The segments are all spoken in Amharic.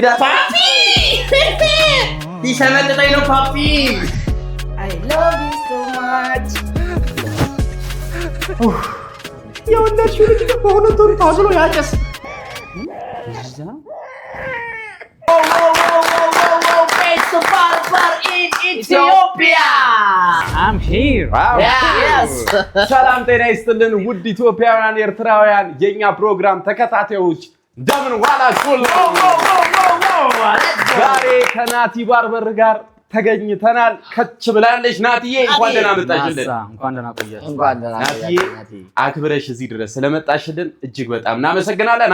Papi! Dicemetete no papi! I love you so much. Ya onlar şöyle gidip bağına doğru puzzle oynayacağız. Whoa! Pizza Barbar in Ethiopia! I'm here. Wow. Yes. ሰላም ጤና ይስጥልን ውድ ኢትዮጵያውያን ኤርትራውያን የኛ ፕሮግራም ተከታታዮች እንደምን ዋላችሁ? ዛሬ ከናቲ ባርበር ጋር ተገኝተናል። ከች ብላለች ናቲዬ፣ እንኳን ደህና መጣሽልን። እንኳን ደህና ቆያችሁ። እንኳን ደህና ናቲዬ አክብረሽ እዚህ ድረስ ስለመጣሽልን እጅግ በጣም እናመሰግናለን።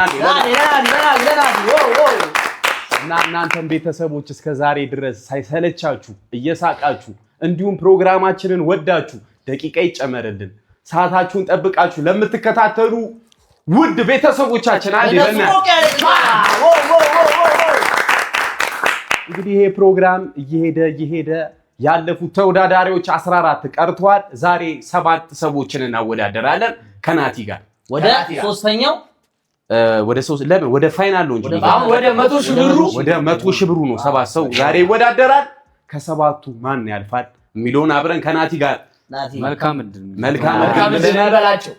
እና እናንተም ቤተሰቦች እስከ ዛሬ ድረስ ሳይሰለቻችሁ እየሳቃችሁ እንዲሁም ፕሮግራማችንን ወዳችሁ ደቂቃ ይጨመርልን ሰዓታችሁን ጠብቃችሁ ለምትከታተሉ ውድ ቤተሰቦቻችን አይደለም እንግዲህ ይሄ ፕሮግራም እየሄደ ያለፉት ተወዳዳሪዎች 14 ቀርቷል። ዛሬ 7 ሰዎችን እናወዳደራለን ከናቲ ጋር ወደ ሶስተኛው ወደ 3 ለምን ወደ ፋይናል ነው እንጂ ወደ 100 ሺህ ብሩ ወደ 100 ሺህ ብሩ ነው 7 ሰው ዛሬ ይወዳደራል። ከሰባቱ ማን ያልፋል የሚለውን አብረን ከናቲ ጋር መልካም እድል እንበላቸው።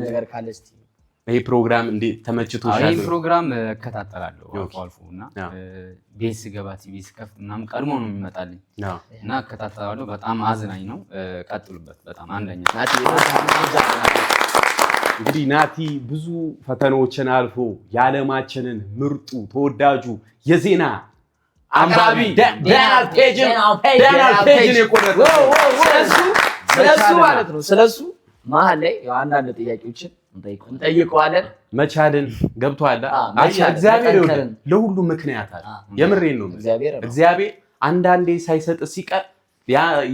ነገር ካለስቲ ይሄ ፕሮግራም እንዴት ተመችቶሻል? ይሄ ፕሮግራም እከታተላለሁ አልፎና ቤስ ገባ ቲቪ ስከፍት ምናምን ቀድሞ ነው የሚመጣልኝ እና እከታተላለሁ። በጣም አዝናኝ ነው። ቀጥሉበት። በጣም አንደኛ እንግዲህ ናቲ ብዙ ፈተናዎችን አልፎ የዓለማችንን ምርጡ ተወዳጁ የዜና አንባቢ ዳናል ፔጅን የቆረጠው ስለሱ ማለት ነው። ስለሱ መሀል ላይ አንዳንድ ጥያቄዎችን እንጠይቀዋለን። መቻልን ገብቷል። እግዚአብሔር ለሁሉ ምክንያት አለ። የምሬን ነው። እግዚአብሔር አንዳንዴ ሳይሰጥ ሲቀር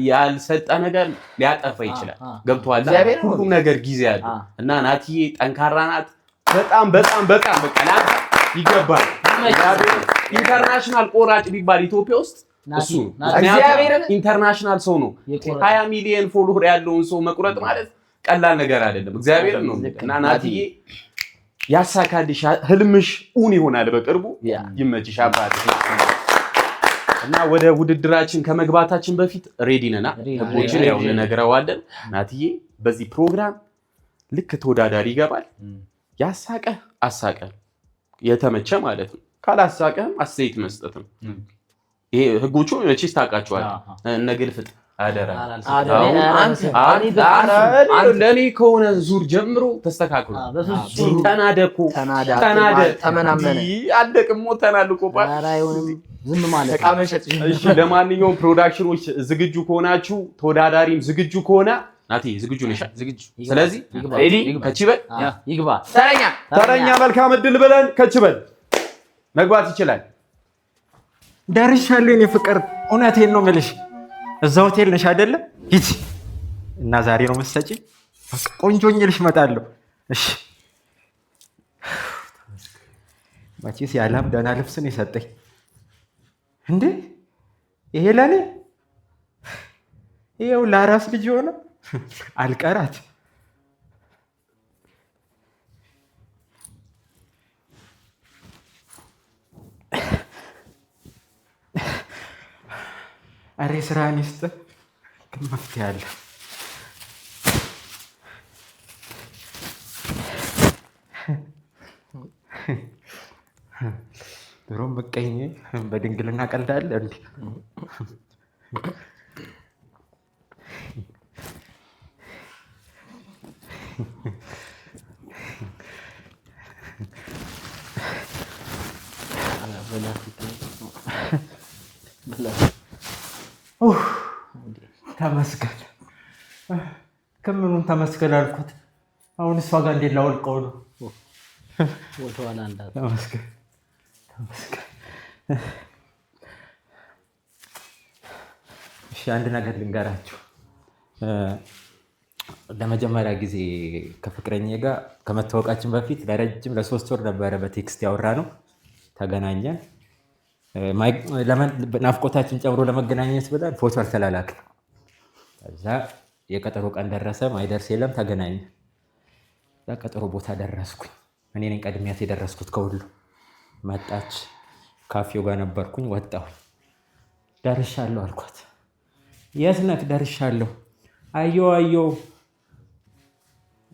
ያልሰጠ ነገር ሊያጠፋ ይችላል። ገብቷል። ሁሉም ነገር ጊዜ አለ እና ናቲዬ ጠንካራ ናት። በጣም በቃ ላንተ ይገባል። ኢንተርናሽናል ቆራጭ ቢባል ኢትዮጵያ ውስጥ እሱ ነው። ኢንተርናሽናል ሰው ነው። 20 ሚሊዮን ፎሎወር ያለውን ሰው መቁረጥ ማለት ቀላል ነገር አይደለም። እግዚአብሔር ነው እና ናቲዬ ያሳካልሽ፣ ህልምሽ ኡን ይሆናል በቅርቡ። ይመችሽ አባቴ። እና ወደ ውድድራችን ከመግባታችን በፊት ሬዲ ነና ህጎችን ያው እንነግረዋለን። ናቲዬ በዚህ ፕሮግራም ልክ ተወዳዳሪ ይገባል። ያሳቀህ አሳቀ የተመቸ ማለት ነው። ካላሳቀህም አስተያየት መስጠት ነው። ይሄ ህጎቹ መቼስ ታውቃቸዋል። እነ ግልፍጥ አደራ ለኔ ከሆነ ዙር ጀምሮ ተስተካክሎ ተናደኩ ተመናመነ አለቅም ሞተናል እኮ ዝም ማለት ተቃመሸት። እሺ ለማንኛውም ፕሮዳክሽኖች ዝግጁ ከሆናችሁ ተወዳዳሪም ዝግጁ ከሆነ ናቲ ዝግጁ ነሽ? ዝግጁ። ስለዚህ ሬዲ ከችበል ይግባ። ተረኛ መልካም እድል ብለን ከችበል መግባት ይችላል። ደርሻለሁ የኔ ፍቅር፣ እውነቴን ነው የምልሽ። እዛ ሆቴል ነሽ አይደለ? ሂጂ እና ዛሬ ነው መሰጪኝ። ቆንጆ ሆኜልሽ እመጣለሁ። እሺ መቼስ ያለም ደህና ልብስ ነው የሰጠኝ። እንዴ ይሄ ለኔ ይሄው ለአራስ ልጅ ሆነ አልቀራት። አሬ ስራን ይስጥ፣ ግን መፍትሄ አለ። ድሮም በቀኝ በድንግልና ቀልዳለ እንዴ? ተመስገን። ከምኑን ተመስገን አልኩት። አሁን እሷ ጋር እንዴት ላወልቀው ነው? ተመስገን። እሺ አንድ ነገር ልንገራችሁ። ለመጀመሪያ ጊዜ ከፍቅረኛዬ ጋር ከመታወቃችን በፊት ለረጅም ለ3 ወር ነበረ በቴክስት ያወራ ነው። ተገናኘን። ናፍቆታችን ጨምሮ ለመገናኘት ብለን ፎቶ አልተላላክን። ከዛ የቀጠሮ ቀን ደረሰ። ማይደርስ የለም ተገናኘን። ቀጠሮ ቦታ ደረስኩኝ። እኔ ነኝ ቀድሚያት የደረስኩት ከሁሉ መጣች። ካፌው ጋር ነበርኩኝ። ወጣሁኝ። ደርሻለሁ አልኳት። የት ነህ? ደርሻለሁ። አየሁ።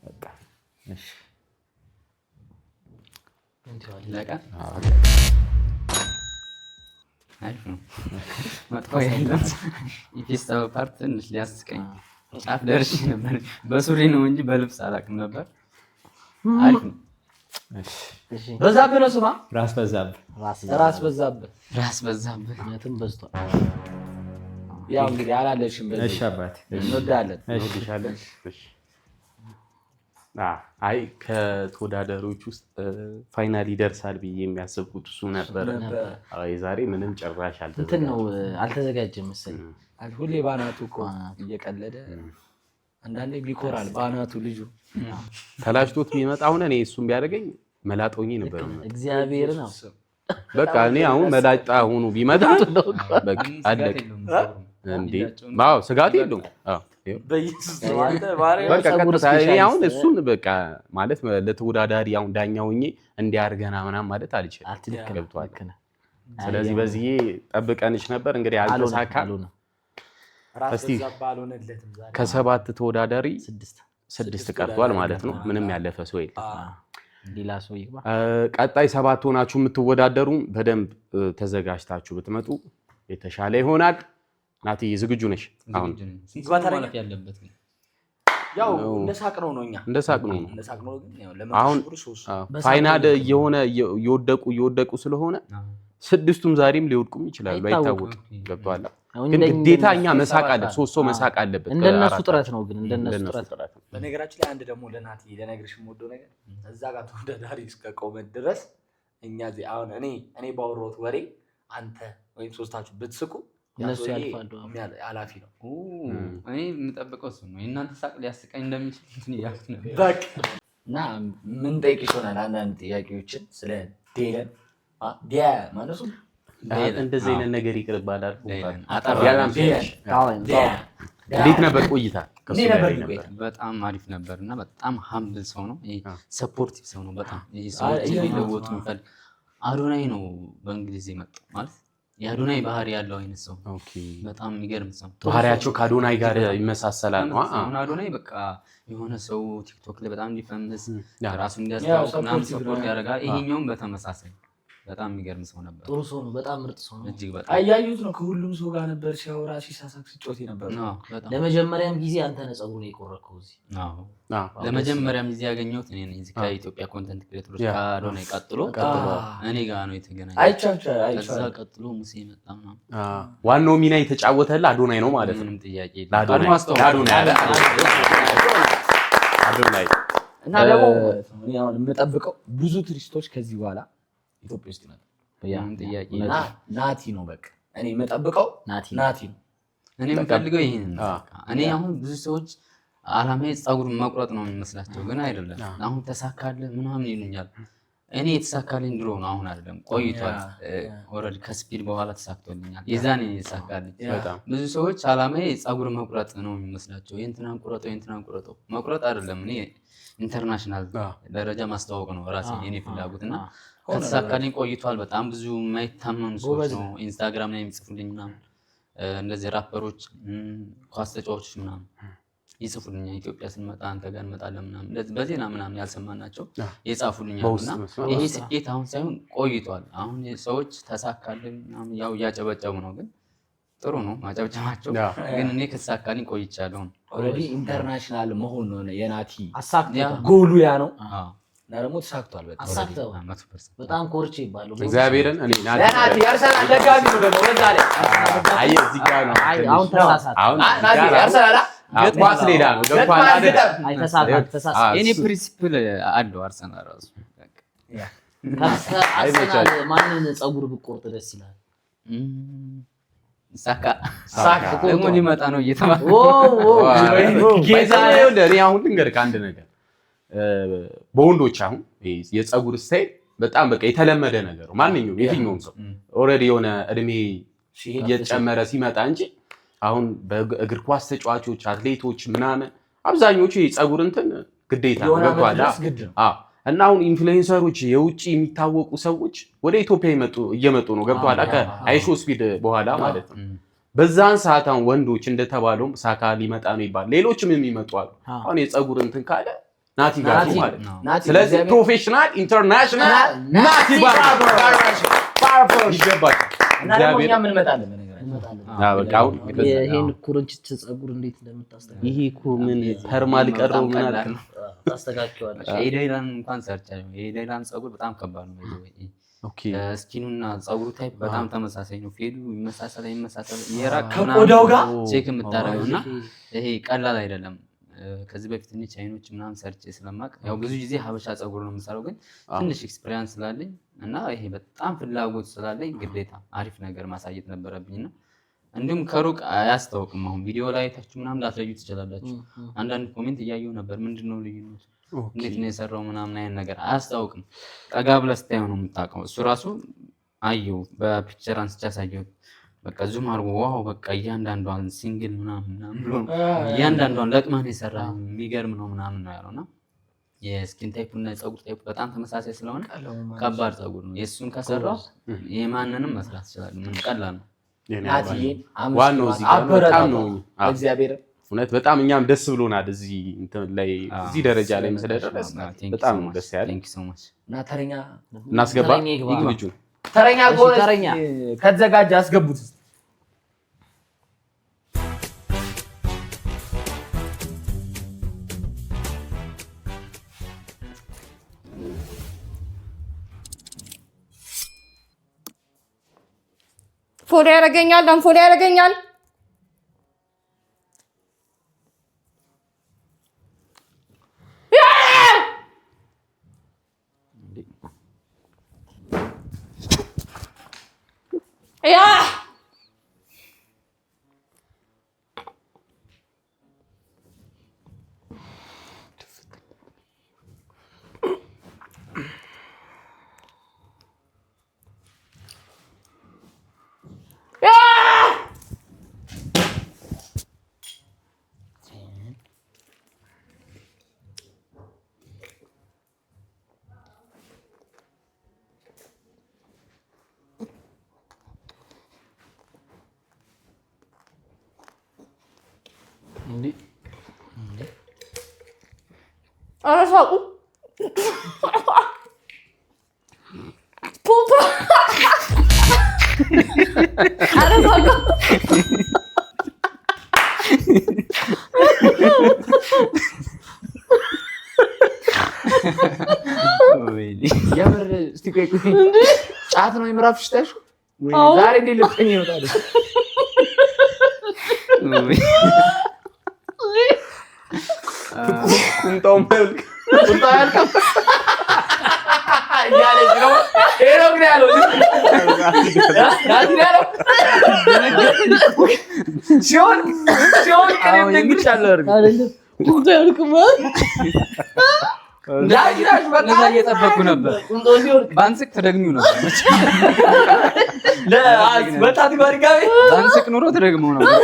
በቃ እሺ መጥፎ ያለው የፌስታው ፓርት ትንሽ ሊያስቀኝ ጫፍ ደርሼ ነበር። በሱሪ ነው እንጂ በልብስ አላውቅም ነበር። አሪፍ ነው። በዛብህ ነው ስማ። ራስ በዛብህ እውነትም በዝቷል። ያው እንግዲህ አላለሽም። እሺ አባቴ እንወዳለን። አይ ከተወዳዳሪዎች ውስጥ ፋይናል ይደርሳል ብዬ የሚያስብኩት እሱ ነበር። ዛሬ ምንም ጭራሽ እንትን ነው አልተዘጋጀም መሰለኝ። ሁሌ ባናቱ እኮ እየቀለደ አንዳንዴ ቢኮራል ባናቱ ልጁ ተላሽቶት ቢመጣ አሁን እኔ እሱም ቢያደርገኝ መላጦኝ ነበር። እግዚአብሔር ነው በቃ እኔ አሁን መላጣ ሆኖ ቢመጣ በቃ አለቅ እንዴ። አዎ ስጋት የለውም። አዎ በቃ ቀጥታ እኔ አሁን እሱን በቃ ማለት ለተወዳዳሪ አሁን ዳኛ ሆኜ እንዲያርገና ምናምን ማለት አልችልም። ገብቷል። ስለዚህ በዚህ ጠብቀንሽ ነበር እንግዲህ አልተሳካም። እስቲ ከሰባት ተወዳዳሪ 6 ቀርቷል ማለት ነው። ምንም ያለፈ ሰው የለም። ቀጣይ 7 ሆናችሁ የምትወዳደሩ በደንብ ተዘጋጅታችሁ ብትመጡ የተሻለ ይሆናል። ናቲ ዝግጁ ነሽ? አሁን ያው እንደሳቅ ነው እኛ እንደሳቅ ነው ግን ያው አሁን ፋይናል እየወደቁ ስለሆነ 6ቱም ዛሬም ሊወድቁም ይችላሉ፣ አይታወቅም። ገብቷል። ግን ግዴታ እኛ መሳቅ አለብን። 3 ሰው መሳቅ አለበት። እንደነሱ ጥረት ነው ግን እንደነሱ ጥረት። በነገራችን ላይ አንድ ደግሞ ለናቲ ለነገርሽ የምወደው ነገር እዛ ጋር ተወዳዳሪ እስከቆመ ድረስ እኛ እዚህ አሁን እኔ ባወራሁት ወሬ አንተ ወይም ሶስታችሁ ብትስቁ እነሱ ያልፋሉ። ኃላፊ ነው። እኔ የምጠብቀው እሱ ነው። የእናንተ ሳቅ ሊያስቀኝ እንደሚችል እንትን እያልኩት ነበር። በቃ እና ምን ጠይቅሽ ይሆናል አንዳንድ ጥያቄዎችን ስለ ዴለን ማለሱ እንደዚህ አይነት ነገር ይቅርባል አልኩ። እንዴት ነበር ቆይታ? በጣም አሪፍ ነበር እና በጣም ሀምብል ሰው ነው። ሰፖርቲቭ ሰው ነው። በጣም ይሄ ሰዎች ሊለወጡ የሚፈልግ አዶናይ ነው በእንግሊዝ የመጣው ማለት የአዶናይ ባህሪ ያለው አይነት ሰው። በጣም የሚገርም ሰው። ባህሪያቸው ከአዶናይ ጋር ይመሳሰላል ነው። አሁን አዶናይ በቃ የሆነ ሰው ቲክቶክ ላይ በጣም እንዲፈምስ ራሱን እንዲያስታውቅ ምናምን ሰፖርት ያደርጋል። ይሄኛውም በተመሳሳይ በጣም የሚገርም ሰው ነበር። ጥሩ ሰው ነው። በጣም ምርጥ ሰው ነው። እጅግ በጣም አያዩት ነው። ከሁሉም ሰው ጋር ነበር ሲያወራ ሲሳሳቅ ሲጮት ነበር። ለመጀመሪያም ጊዜ አንተ ነህ ፀጉሩን የቆረጥከው እዚህ። ለመጀመሪያም ጊዜ ያገኘሁት እኔ ነኝ። እዚህ ከኢትዮጵያ ኮንተንት ክሬተሮች ከአዶናይ ቀጥሎ እኔ ጋር ነው የተገናኘው። ከዛ ቀጥሎ ሙሴ መጣ ምናምን። ዋናው ሚና የተጫወተልህ አዶናይ ነው ማለት ነው። ምንም ጥያቄ አዶናይ እና ደግሞ የምጠብቀው ብዙ ቱሪስቶች ከዚህ በኋላ ኢትዮጵያ ውስጥ ይመጣል። ምንም ጥያቄ ናቲ ነው በቃ እኔ የምጠብቀው ናቲ ነው። እኔ የምፈልገው ይሄን ነው። እኔ አሁን ብዙ ሰዎች አላማዬ ፀጉር መቁረጥ ነው የሚመስላቸው፣ ግን አይደለም። አሁን ተሳካልህ ምናምን ይሉኛል። እኔ የተሳካልኝ ድሮ ነው፣ አሁን አይደለም፣ ቆይቷል። ኦልሬዲ ከስፒድ በኋላ ተሳክቶልኛል። የዛኔ የተሳካልኝ። ብዙ ሰዎች አላማዬ ፀጉር መቁረጥ ነው የሚመስላቸው። የእንትናን ቁረጠው መቁረጥ አይደለም። እኔ ኢንተርናሽናል ደረጃ ማስተዋወቅ ነው ራሴ የኔ ፍላጎት እና ከተሳካልኝ ቆይቷል። በጣም ብዙ የማይታመኑ ሰዎች ነው ኢንስታግራም ላይ የሚጽፉልኝ ምናምን እንደዚህ ራፐሮች፣ ኳስ ተጫዋቾች ምናምን ይጽፉልኛል። ኢትዮጵያ ስንመጣ አንተ ጋር እንመጣለን ምናምን በዜና ምናምን ያልሰማናቸው የጻፉልኛል። እና ይሄ ስኬት አሁን ሳይሆን ቆይቷል። አሁን ሰዎች ተሳካልኝ ምናምን ያው እያጨበጨቡ ነው፣ ግን ጥሩ ነው ማጨብጨባቸው። ግን እኔ ከተሳካልኝ ቆይቻለሁ። ኦልሬዲ ኢንተርናሽናል መሆን ነው የናቲ ጎሉ ያ ነው። እና ደግሞ ተሳክቷል። በጣም ኮርቼ ይባሉ እግዚአብሔርን እኔ ናቲ ያርሰናል ደጋፊ ነው ደግሞ በዛ ላይ አይ እዚህ ጋር ነው አሁን ተሳሳተ። ናቲ ያርሰናል ኳስ ሌላ ነው ገብቷል አይደል? አይ ተሳሳተ። የኔ ፕሪንሲፕል አለው አርሰናል ራሱ አርሰናል ማንን ፀጉር ብቆርጥ ደስ ይላል? ሳካ ደግሞ ሊመጣ ነው እየተባለ ጌታ ነው። እኔ አሁን ልንገርህ አንድ ነገር በወንዶች አሁን የፀጉር ስታይል በጣም በቃ የተለመደ ነገር ነው። ማንኛውም የትኛውም ሰው ኦልሬዲ የሆነ እድሜ እየጨመረ ሲመጣ እንጂ አሁን በእግር ኳስ ተጫዋቾች፣ አትሌቶች ምናምን አብዛኞቹ የፀጉር እንትን ግዴታ ነው። እና አሁን ኢንፍሉዌንሰሮች የውጭ የሚታወቁ ሰዎች ወደ ኢትዮጵያ እየመጡ ነው። ገብቷል ከአይሾ ስፒድ በኋላ ማለት ነው። በዛን ሰዓት አሁን ወንዶች እንደተባለውም ሳካ ሊመጣ ነው ይባል ሌሎችም የሚመጡ አሉ። አሁን የፀጉር እንትን ካለ ናቲ ጋር ማለት ነው። ስለዚህ ፕሮፌሽናል ኢንተርናሽናል ናቲ ባርበር ይገባል። እግዚአብሔር ምን መጣለን ይሄን ኩርንችት ፀጉር እንዴት እንደምታስተካክል ይሄ እኮ ምን ተርማል ቀረው ምን አለ ታስተካክለዋለሽ። ኤዳይላን እንኳን ሰርቻለሁ። ኤዳይላን ፀጉር በጣም ከባድ ነው። ኦኬ ስኪኑና ፀጉሩ ታይፕ በጣም ተመሳሳይ ነው። ፌዱ ይመሳሰላል ከቆዳው ጋር ቼክ የምታደርገውና ይሄ ቀላል አይደለም። ከዚህ በፊት እኔ ቻይኖች ምናምን ሰርቼ ስለማቅ ያው ብዙ ጊዜ ሀበሻ ፀጉር ነው የምሰራው፣ ግን ትንሽ ኤክስፒሪያንስ ስላለኝ እና ይሄ በጣም ፍላጎት ስላለኝ ግዴታ አሪፍ ነገር ማሳየት ነበረብኝና እንዲሁም ከሩቅ አያስታውቅም። አሁን ቪዲዮ ላይ አይታችሁ ምናምን ላትለዩ ትችላላችሁ። አንዳንድ ኮሜንት እያየሁ ነበር ምንድነው ልዩነቱ እንዴት ነው የሰራው ምናምን አይነት ነገር አያስታውቅም። ጠጋ ብለህ ስታየው ነው የምታውቀው። እሱ ራሱ አየሁ በፒክቸር አንስቼ አሳየሁት። በቃ ዙም አድርጎ ዋው በቃ እያንዳንዷን ሲንግል ምናምን ብሎ እያንዳንዷን ለቅመህ ነው የሰራ የሚገርም ነው ምናምን ነው ያለውና የስኪን ታይፑ እና የፀጉር ታይፑ በጣም ተመሳሳይ ስለሆነ ከባድ ፀጉር ነው። የእሱን ከሰራው የማንንም መስራት ይችላል። ምን ቀላል ነው። ዋናው እዚህ ጋር በጣም ነው እግዚአብሔር እውነት በጣም እኛም ደስ ብሎናል። እዚህ ላይ እዚህ ደረጃ ላይ ስለደረስ በጣም ደስ ያለ ቴንክ ዩ ሶ ማች። እና ተረኛ እናስገባ ይግብጁ ተረኛ ጎረኛ ከተዘጋጀ አስገቡት። ፎሎ ያደርገኛል አንፎሎ ያደርገኛል። ያ አረሳቁ ፖፖ አረሳቁ የምር እስቲ ቆይ ጫት ነው የምራፍሽ ታሽ ወይ ዛሬ እንዴ ልጥኝ ይወጣል ቁንጣው መልክ ቁንጣው ያልከ ያለች ነው ኤሮ ግን ያለው ያለው ሲሆን ከኔም ነግቻለሁ አይደል ቁንጣው ያልከማ ዳጅራሽ በቃ እየጠበኩ ነበር። ባንስክ ተደግሚው ነበር በጣት ጋር ባንስክ ኑሮ ተደግመው ነበር።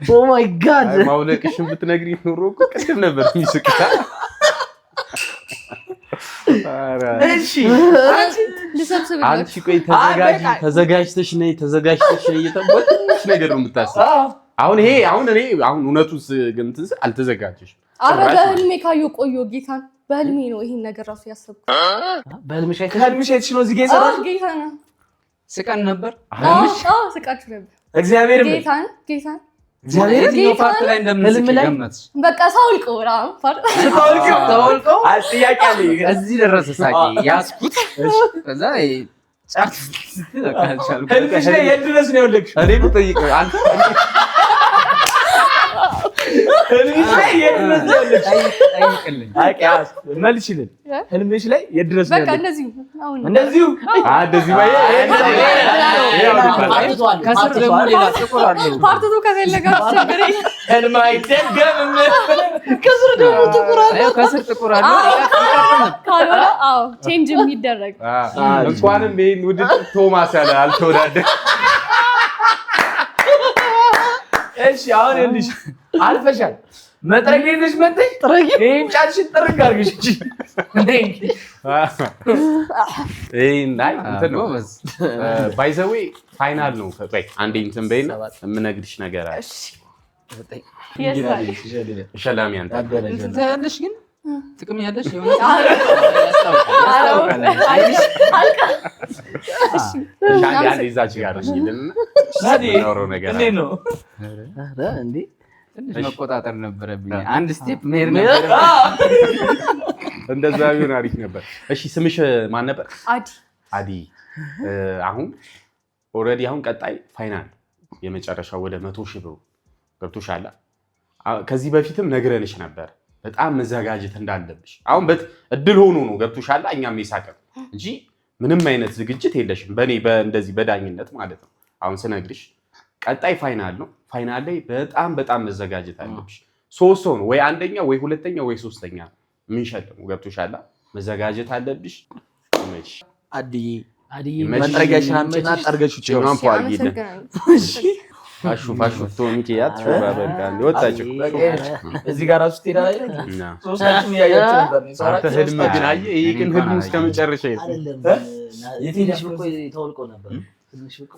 ኦ ማይ ጋድ ማውለቅሽን ብትነግሪ ኑሮ እኮ ቅድም ነበር የሚስቅታ። እሺ አንቺ ቆይ ተዘጋጅተሽ ነይ እየተባለ ትንሽ ነገር ነው የምታስበው። አሁን እኔ አሁን እውነቱን እንትን አልተዘጋጀሽም። አረ በህልሜ ካየሁ ቆየሁ ጌታን በህልሜ ነው ይሄን ነገር ራሱ ያሰብኩት። በህልምሽ አይተሽ ነው እዚህ ጋር የሰራሽ? ጌታን ስቀን ነበር። ስቃችሁ ነበር። እግዚአብሔር ጌታን እግዚአብሔር የትኛው ፓርት ላይ እንደምንስቅ ገመትሽ? በቃ ሳውልቀው ታውልቀው ጥያቄ አለ። እዚህ ደረሰ ሳቂ ያስኩት። ከዛ ጫት ካልቻልኩ ህልምሽ ላይ የት ድረስ ነው የወለቅሽው? እኔ ብጠይቅ አንተ ህልምሽ ላይ የት ድረስ ነው የወለቅሽው? ጠይቅልኝ። አቂያስ መልሽልን። ህልምሽ ላይ የት ድረስ ነው በቃ የወለቅሽው? እንደዚሁ እንደዚህ ባይ ከስር ደግሞ ሌላ ጥቁር አለው። ፓርቲቱ ከፈለጋችሁ ችግር የለም። ህልም አይደገምም። ከስር ደግሞ ጥቁር አለ። አዎ ከስር ጥቁር አለው። ካልሆነ ቼንጅ የሚደረግ እንኳንም ይሄን ውድድር ቶማስ ያለ አልተወዳደረም። እሺ አሁን ይኸውልሽ አልፈሻል። መጥረጊያ ይዘሽ መጥተሽ ይሄን ጫንሽን ጥርግ አድርገሽ ባይ ዘ ዌይ ፋይናል ነው። ቆይ አንዴ እንትን በይና የምነግርሽ ነገር አለ። ሸላሚ አንተ ታያለሽ ግን ጥቅም ያለሽ የሆነ አንዴ እዛች ጋር ነው ትንሽ መቆጣጠር ነበረብኝ። አንድ ስቴፕ መሄድ ነበር። እንደዛ ቢሆን አሪፍ ነበር። እሺ ስምሽ ማን ነበር? አዲ። አሁን ኦልሬዲ አሁን ቀጣይ ፋይናል የመጨረሻው ወደ 100,000 ብር ገብቶሻል። ከዚህ በፊትም ነግረንሽ ነበር በጣም መዘጋጀት እንዳለብሽ። አሁን እድል ሆኖ ነው ገብቶሻል። እኛም ይሳቀም እንጂ ምንም አይነት ዝግጅት የለሽም በእኔ እንደዚህ በዳኝነት ማለት ነው። አሁን ስነግርሽ ቀጣይ ፋይናል ነው። ፋይናል ላይ በጣም መዘጋጀት አለብሽ። 3 ሰው ነው ወይ አንደኛ ወይ ሁለተኛ ወይ ሶስተኛ የምንሸልመው ገብቶሻል። መዘጋጀት አለብሽ። አድዬ መጥረጊያሽን አምጪና ጠርገሽ ውጪ ነው አንኳርጊልን። ፋሹ ቶሚኪ ያትሹባ በቃ ወጣችሁ እዚህ ጋር ራሱ ትሄዳለህ። ሶስታችን ያያችሁ ነበር ነው አንተ ህልም ግን አየህ። ይሄ ግን ህልም እስከ መጨረሻ አይደለም። የቴዲ አፍሮ ተወልቆ ነበር።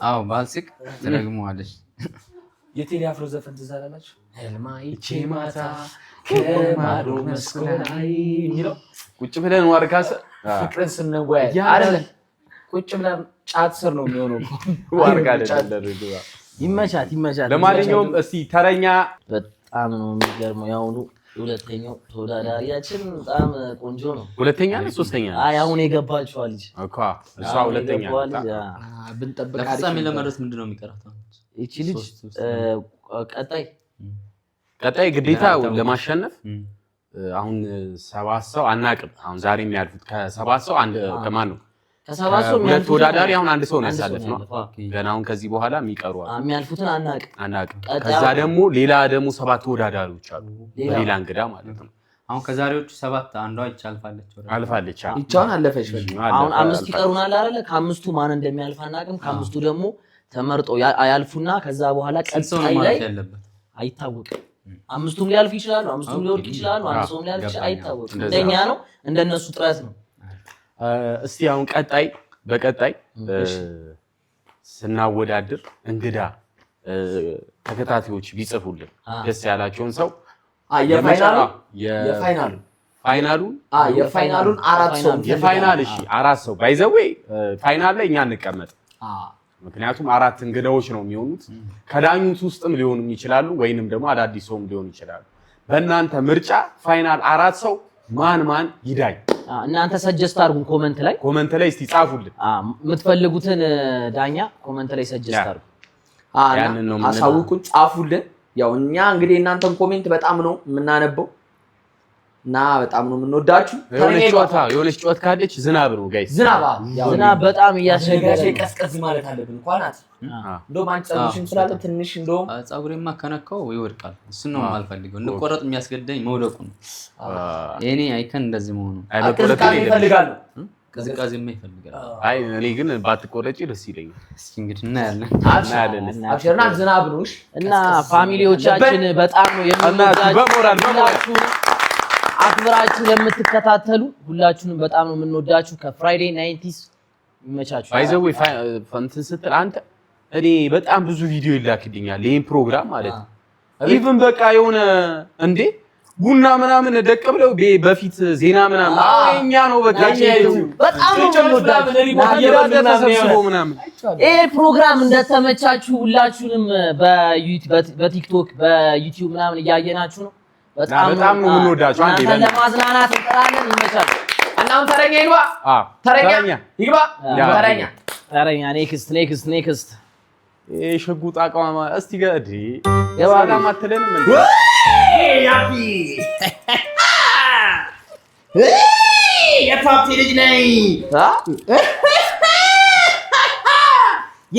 አዎ ባልስቅ ትረግመዋለሽ። የቴዲ አፍሮ ዘፈን ትዝ አላችሁ? ህልማይቼ ማታ ከማዶ መስኮላይ የሚለው ቁጭ ብለን ዋርካሰ ፍቅርን ስንወያይ አይደለም ቁጭ ብለን ጫት ስር ነው የሚሆነው። ዋርካ አይደለም። ይመቻት። ለማንኛውም እስቲ ተረኛ በጣም ነው የሚገርመው። ያውኑ ሁለተኛው ተወዳዳሪያችን በጣም ቆንጆ ነው። ሁለተኛ ነው ሶስተኛ? አይ አሁን የገባችው ልጅ እኮ እሷ ሁለተኛ ብንጠብቅ ለፍጻሜ ለመድረስ ምንድነው የሚቀራት? እቺ ልጅ ቀጣይ ግዴታ ለማሸነፍ አሁን 7 ሰው አናቅም። አሁን ዛሬ የሚያልፉት ከ7 ሰው አንድ ከማን ነው? ከ7 ሰው ሁለት ተወዳዳሪ አሁን አንድ ሰው ነው ያሳለፍነው። ገና አሁን ከዚህ በኋላ የሚቀሩ የሚያልፉትን አናቅም። ከዛ ደግሞ ሌላ ደግሞ 7 ተወዳዳሪዎች አሉ በሌላ እንግዳ ማለት ነው። አሁን ከዛሬዎቹ 7 አንዷ ይቻልፋለች አልፋለች። ይቻውን አለፈች። አሁን 5 ይቀሩናል አይደለ? ከ5ቱ ማን እንደሚያልፍ አናቅም። ከ5ቱ ደግሞ ተመርጦ ያልፉና ከዛ በኋላ ቀጣይ ላይ አይታወቅም። 5ቱም ሊያልፉ ይችላሉ፣ 5ቱም ሊወድቅ ይችላሉ፣ አንድ ሰውም ሊያልፍ ይችላል። አይታወቅም። እንደኛ ነው እንደነሱ ጥረት ነው። እስቲ አሁን በቀጣይ ስናወዳድር እንግዳ ተከታታዮች ቢጽፉልን ደስ ያላቸውን ሰው የፋይናሉን 4 ሰው የፋይናል እሺ 4 ሰው ባይ ዘ ዌይ ፋይናል ላይ እኛ እንቀመጥ። ምክንያቱም 4 እንግዳዎች ነው የሚሆኑት። ከዳኙት ውስጥም ሊሆኑ ይችላሉ ወይንም ደግሞ አዳዲስ ሰውም ሊሆኑ ይችላሉ። በእናንተ ምርጫ ፋይናል 4 ሰው ማን ይዳኝ? እናንተ ሰጀስት አድርጉን ኮመንት ላይ እስቲ ጻፉልን። የምትፈልጉትን ዳኛ ኮመንት ላይ ሰጀስት አድርጉ። ያንን ነው አሳውቁን፣ ጻፉልን። ያው እኛ እንግዲህ እናንተን ኮሜንት በጣም ነው የምናነበው እና በጣም ነው የምንወዳችሁ። የሆነች ጨዋታ ካለች ዝናብ ነው ጋይስ፣ ዝናብ በጣም እያስቸገረ ቀዝቀዝ ማለት አለብን። እንኳናት እንደውም አንቺ ጸጉርሽም ስላለ ትንሽ እንደውም ጸጉሬማ ከነካው ይወድቃል። እሱን ነው የማልፈልገው። እንድቆረጥ የሚያስገድደኝ መውደቁ ነው። የኔ አይከን እንደዚህ መሆኑ ቅዝቃዜ ይፈልጋሉ። ቅዝቃዜማ ይፈልጋል። አይ እኔ ግን ባትቆረጪ ደስ ይለኛል። እስኪ እንግዲህ እናያለን። አብሽርና ዝናብ ነው እና ፋሚሊዎቻችን በጣም ነው የምንወዳችሁ። በሞራል አክብራችሁ ለምትከታተሉ ሁላችሁንም በጣም ነው የምንወዳችሁ። ከፍራይዴ 90s ይመቻችሁ። ባይ ዘ ዌይ ፈንትን ስትል አንተ እኔ በጣም ብዙ ቪዲዮ ይላክልኛል ይሄን ፕሮግራም ማለት ነው። ኢቭን በቃ የሆነ እንዴ ቡና ምናምን ደቅ ብለው በፊት ዜና ምናምን እኛ ነው በቃ በጣም ነው ተሰብስበው ምናምን ይሄ ፕሮግራም እንደተመቻችሁ ሁላችሁንም በቲክቶክ በዩቲዩብ ምናምን እያየናችሁ ነው። በጣም ነው የምንወዳችሁ። አንዴ ለማዝናናት እንጠራለን። ይመቻችሁ። እናም ተረኛ ይግባ፣ ተረኛ ይግባ፣ ተረኛ ኔክስት ሽጉጥ አቋማ እስቲ ገዲ ሰላም አትለንም እንዴ? ያቢ የፓፒ ልጅ ነኝ፣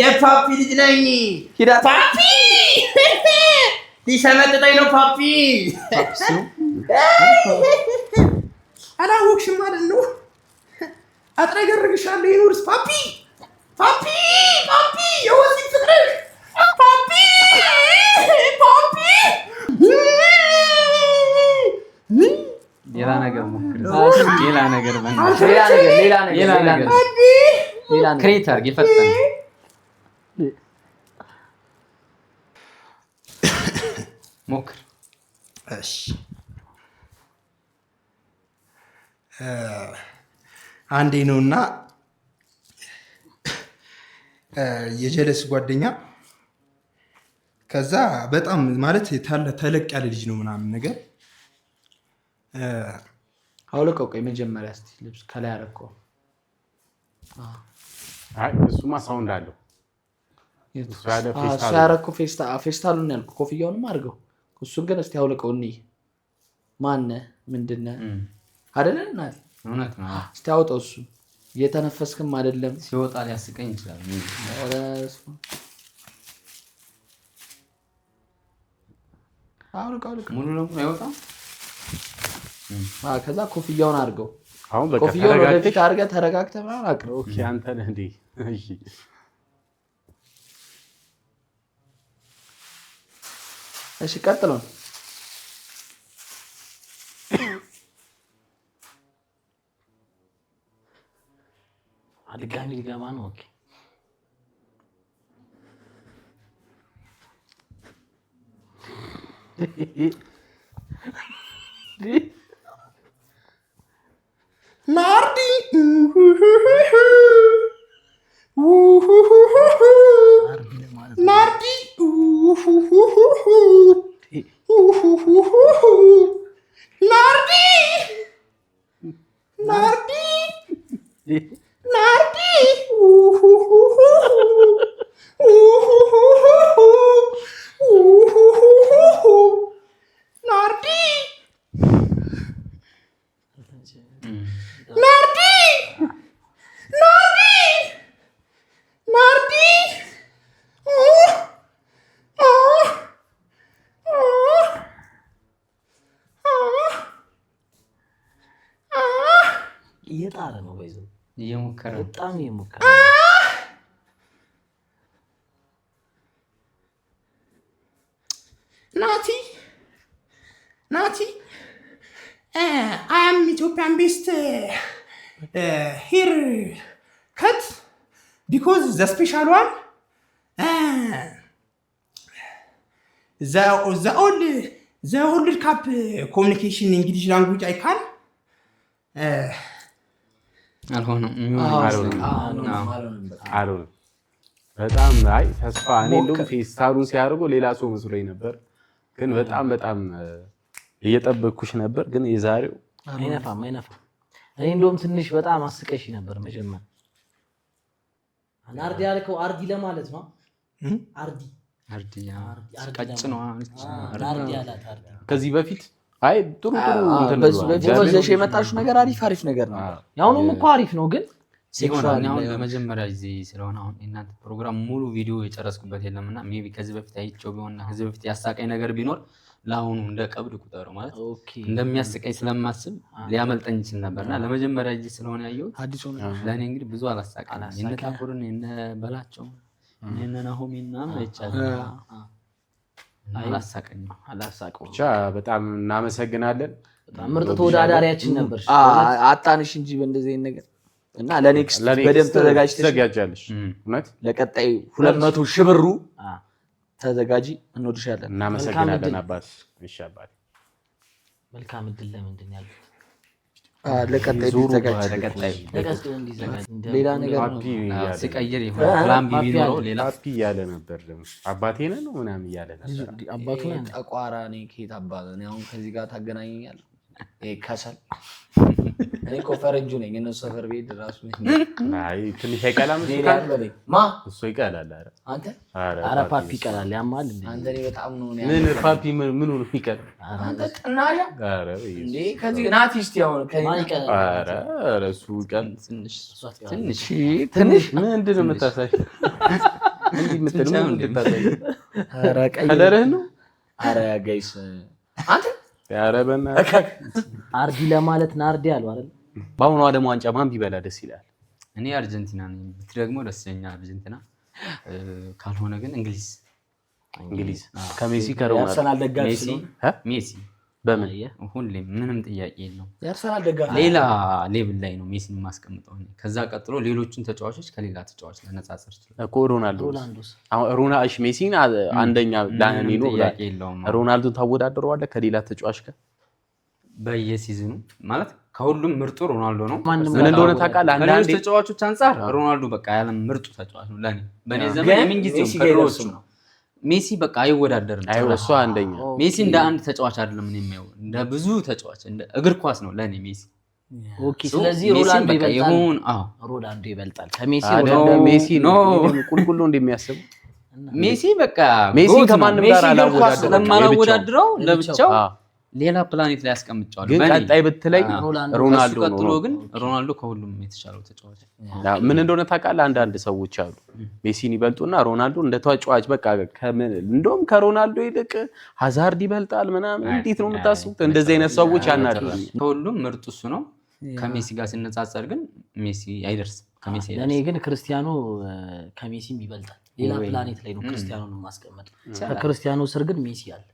የፓፒ ልጅ ነኝ። ሂዳ ፓፒ ሊሸመጥጠኝ ነው ፓፒ። አላወቅሽም ማለት ነው። አጥረገርግሻለሁ ይኑርስ ፓፒ ፓፒ ፓፒ የወሲብ ፍቅርሽ ፓፒ ፓፒ ሌላ ነገር ክሬት አድርግ የፈጠነ ሞክር። እሺ አንዴ ነውና የጀለስ ጓደኛ ከዛ በጣም ማለት ተለቅ ያለ ልጅ ነው ምናምን ነገር አውልቀው ቆይ መጀመሪያ እስቲ ልብስ ከላይ አደረገው። አይ እሱማ ሳውንድ አለው። እሱ ያደረገው ፌስታሉን ያልኩህ ኮፍያውንም አድርገው። እሱን ግን እስቲ አውልቀው እንይ። ማነህ ምንድነህ አይደለ? እናት እውነት ነው። እስቲ አውጣው። እሱ እየተነፈስክም አይደለም። ሲወጣ ሊያስቀኝ ይችላል። አውልቀው ሙሉ ለሙሉ አይወጣም። ከዛ ኮፍያውን አድርገው። አሁን በቃ ኮፍያውን ወደፊት አድርገህ ተረጋግተህ ምናምን አቅርብ። ኦኬ አንተ ነህ እንዴ? እሺ እሺ ቀጥሎ ድጋሚ ሊገባ ነው። ኦኬ ናርዲ ናርዲ ናርዲ ናርዲ ናርዲ እየጣረ ነው ወይዘ እየሞከረ በጣም እየሞከረ ናቲ I am Ethiopian based hair cut because the special one the old cup communication English language I can አልሆነም። በጣም አይ ተስፋ እኔ እንደውም ፌስታሉን ሲያደርጉ ሌላ ሰው መስሎኝ ነበር፣ ግን በጣም እየጠበቅኩሽ ነበር። ግን የዛሬው አይነፋም። እኔ እንደውም ትንሽ በጣም አስቀሽ ነበር መጀመሪያ። ናርዲ ያልከው አርዲ ለማለት ነው። አርዲ ቀጭኗ ናርዲ ያላት አርዲ ከዚህ በፊት አይ ጥሩ በዚህ የመጣሽው ነገር አሪፍ ነገር ነው። ያውንም እኮ አሪፍ ነው፣ ግን ሲሆን አሁን ለመጀመሪያ ጊዜ ስለሆነ አሁን እናንተ ፕሮግራም ሙሉ ቪዲዮ የጨረስኩበት የለምና ሜቢ ከዚህ በፊት አይቼው ቢሆንና ከዚህ በፊት ያሳቀኝ ነገር ቢኖር ለአሁኑ እንደ ቀብድ ቁጠረው ማለት እንደሚያስቀኝ ስለማስብ ሊያመልጠኝ ይችል ነበርና ለመጀመሪያ ጊዜ ስለሆነ ያየሁት አዲስ ሆነ። ለእኔ እንግዲህ ብዙ አላሳቀኝ። የነ ታኩርን የነ በላቸው የነ ናሆሚና አይቻልም አላሳቀኝ። ብቻ በጣም እናመሰግናለን። በጣም ምርጥ ተወዳዳሪያችን ነበር። አጣንሽ እንጂ በእንደዚህ አይነት ነገር እና ለኔክስት በደንብ ተዘጋጅተሽ እውነት ለቀጣይ 200,000 ብሩ ተዘጋጂ። እንወድሻለን። እናመሰግናለን አባት። እሺ አባት መልካም እድል። ለምንድን ያሉት ለቀጣይ ተዘጋጅ። ለቀጣይ እንዲዘጋጅ ሌላ ነገር ሲቀየር ይሆን ፕላን ቢ ቢኖረው ሌላ ፓፒ እያለ ነበር። ደግሞ አባቴ ነው ምናምን እያለ ነበር። አባቱ ነው ጠቋራ ነኝ ከየት አባለ ነው አሁን ከዚህ ጋር ታገናኘኛለህ? ከሰል እኔ እኮ ፈረንጁ ነኝ። እነሱ ሰፈር ቤት ራሱ አይ ትንሽ አይቀላም ማ እሱ ይቀላል። ኧረ አንተ ኧረ ፓፒ ይቀላል። ያማል እንዴ አንተ እኔ በጣም ነው ምን ፓፒ ምን ነው ይቀላል? አንተ ጥናሻ ኧረ እንዴ ከዚህ ናቲ እስቲ አሁን ኧረ እሱ ይቀላል። ትንሽ ምንድን ነው የምታሳይ? እንዴ ምንድን ነው የምታሳይ? ኧረ ቀይ ከለርህ ነው። ኧረ ጋይስ አንተ ኧረ በእናትህ አርዲ ለማለት ናርዲ አሉ አይደል? በአሁኗ ደግሞ ዋንጫ ማን ቢበላ ደስ ይላል? እኔ አርጀንቲና ነኝ ብትደግሞ ደስ ይለኛል። አርጀንቲና ካልሆነ ግን እንግሊዝ ከሜሲ ከሮናልዶ አርሰናል ደጋፊ ሜሲ በምን ሁሌም ምንም ጥያቄ የለውም። የአርሰናል ደጋፊ ሌላ ሌቭል ላይ ነው ሜሲን የማስቀምጠው። ከዛ ቀጥሎ ሌሎችን ተጫዋቾች ከሌላ ተጫዋች ለነጻጸር እኮ ሮናልዶ ሜሲን አንደኛ ዳኒ ነው ጥያቄ የለውም። ሮናልዶን ታወዳድረዋለህ ከሌላ ተጫዋች ጋር በየሲዝኑ ማለት ከሁሉም ምርጡ ሮናልዶ ነው። ምን እንደሆነ ታውቃለህ? አንዳንድ ተጫዋቾች አንፃር ሮናልዶ በቃ ያለም ምርጡ ተጫዋች ነው ለኔ። በኔ ዘመን ምን ጊዜው ከሮች ነው ሜሲ በቃ አይወዳደርም። እሱ አንደኛ ሜሲ እንደ አንድ ተጫዋች አይደለም ምን የሚያው እንደ ብዙ ተጫዋች እንደ እግር ኳስ ነው ለኔ ሜሲ። ኦኬ ስለዚህ ሮናልዶ ይበልጣል ከሜሲ። ሜሲ ነው ቁልቁል እንደሚያስብ ሜሲ በቃ ሜሲ ከማንም ጋር አላወዳድረው ለብቻው ሌላ ፕላኔት ላይ ያስቀምጫለሁ። ግን ቀጣይ ብትለኝ ሮናልዶ ነው። ቀጥሎ ግን ሮናልዶ ከሁሉም የተሻለው ተጫዋች ምን እንደሆነ ታውቃለህ? አንዳንድ ሰዎች አሉ ሜሲን ይበልጡና ሮናልዶ እንደ ተጫዋች በቃ እንደውም ከሮናልዶ ይልቅ ሃዛርድ ይበልጣል ምናምን። እንዴት ነው የምታስቡት? እንደዚህ አይነት ሰዎች ያናድራል። ከሁሉም ምርጡ እሱ ነው። ከሜሲ ጋር ሲነጻጸር ግን ሜሲ አይደርስም። ከሜሲ እኔ ግን ክርስቲያኖ ከሜሲም ይበልጣል። ሌላ ፕላኔት ላይ ነው ክርስቲያኖን ማስቀመጥ። ከክርስቲያኖ ስር ግን ሜሲ አለ።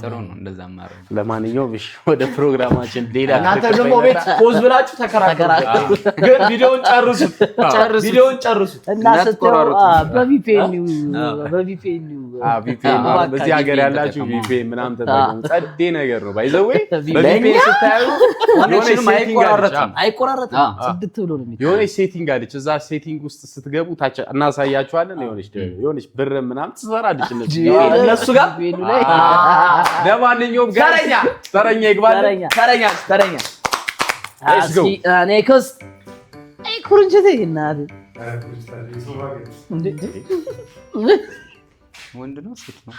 ጥሩ ነው እንደዛ ማረግ። ለማንኛውም እሺ ወደ ፕሮግራማችን ሌላ እናንተ ደግሞ ቤት ፖዝ ብላችሁ ተከራከሩ። ግን ቪዲዮውን ጨርሱት እና ስትቆራሩ በቪፒኤን በዚህ ሀገር ያላችሁ ቪፒኤን ምናምን ተጠቅሙ። ጸዴ ነገር ነው ባይዘው በቪፒኤን ስታዩ አይቆራረጥም። ጽድት ብሎ ነው የሆነ ሴቲንግ አለች። እዛ ሴቲንግ ውስጥ ስትገቡ ታች እናሳያችኋለን። የሆነች ብር ምናምን ትሰራለች እነሱ ጋር። ለማንኛውም ተረኛ ይግባል። ተረኛ ኔክስት አይ ኩርንችቴ እናት ወንድ ነው ሴት ነው?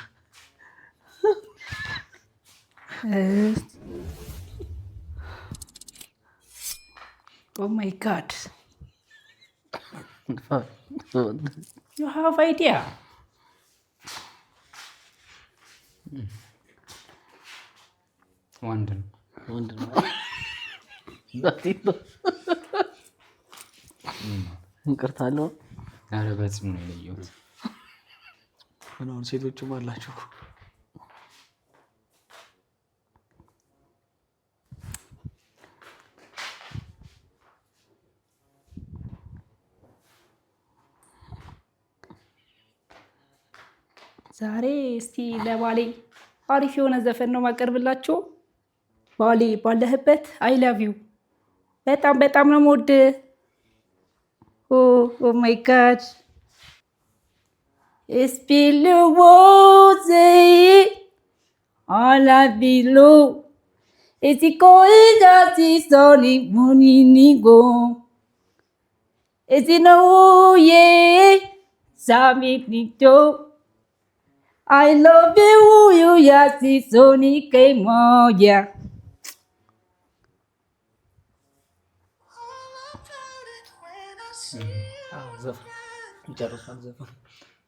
Oh my God. You have idea? ወንድ ነው። እንቅርታ አለው። ኧረ በጽም ነው የለየሁት። አሁን ሴቶቹም አላችሁ እኮ ዛሬ እስቲ ለባሌ አሪፍ የሆነ ዘፈን ነው ማቀርብላችሁ። ባሌ ባለህበት አይ ላቭ ዩ በጣም በጣም ነው የምወድህ። ኦ ማይ ጋድ it's been a day all I below it's going just is only money go it's no yeah sami nito I love you yes it's only came on yeah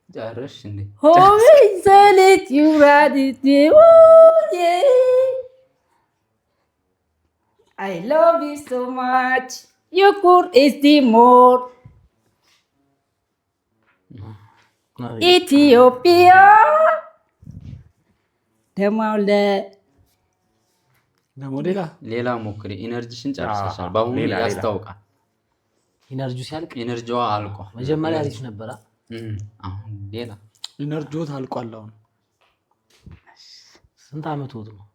ጨርሽ እንዴ? Holy salit you ready to yeah I love you so much you could is the more Ethiopia ደግሞ ሌላ ሞክሪ። ኢነርጂሽን ጨርሰሻል። በአሁኑ ያስታውቃል። ኢነርጂው ሲያልቅ ኢነርጂዋ አልቋል። መጀመሪያ አሪፍ ነበረ። አሁን ሌላ ኢነርጂው አልቋል። አሁን ስንት ዓመት ወጡ ነው?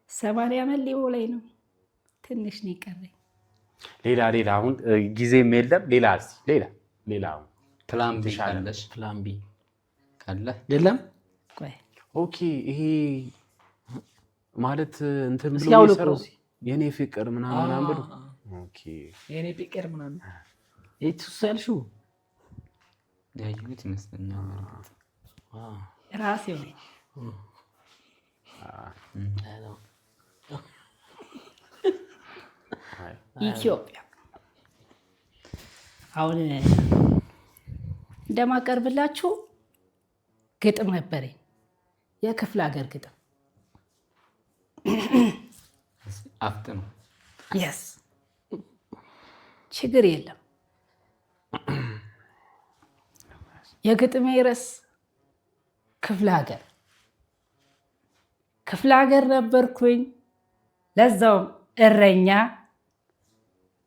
80 ዓመት ሊሆን ላይ ነው። ትንሽ ነው የቀረኝ። ሌላ አሁን ጊዜም የለም። ሌላ ፕላን ቢ ካለሽ ፕላን ቢ ካለ የለም። ቆይ ኦኬ ይሄ ማለት እንትን ብሎ ይሰራው የኔ ፍቅር ምናምን ብሎ ኦኬ የኔ ፍቅር ምናምን እትሰልሽው ያዩት ይመስለኛል። ራሴው ነኝ። ኢትዮጵያ አሁን እንደማቀርብላችሁ ግጥም ነበረኝ። የክፍለ ሀገር ግጥም አፍጥ ነው። የስ ችግር የለም። የግጥሜ ርዕስ ክፍለ ሀገር ክፍለ ሀገር ነበርኩኝ። ለዛውም እረኛ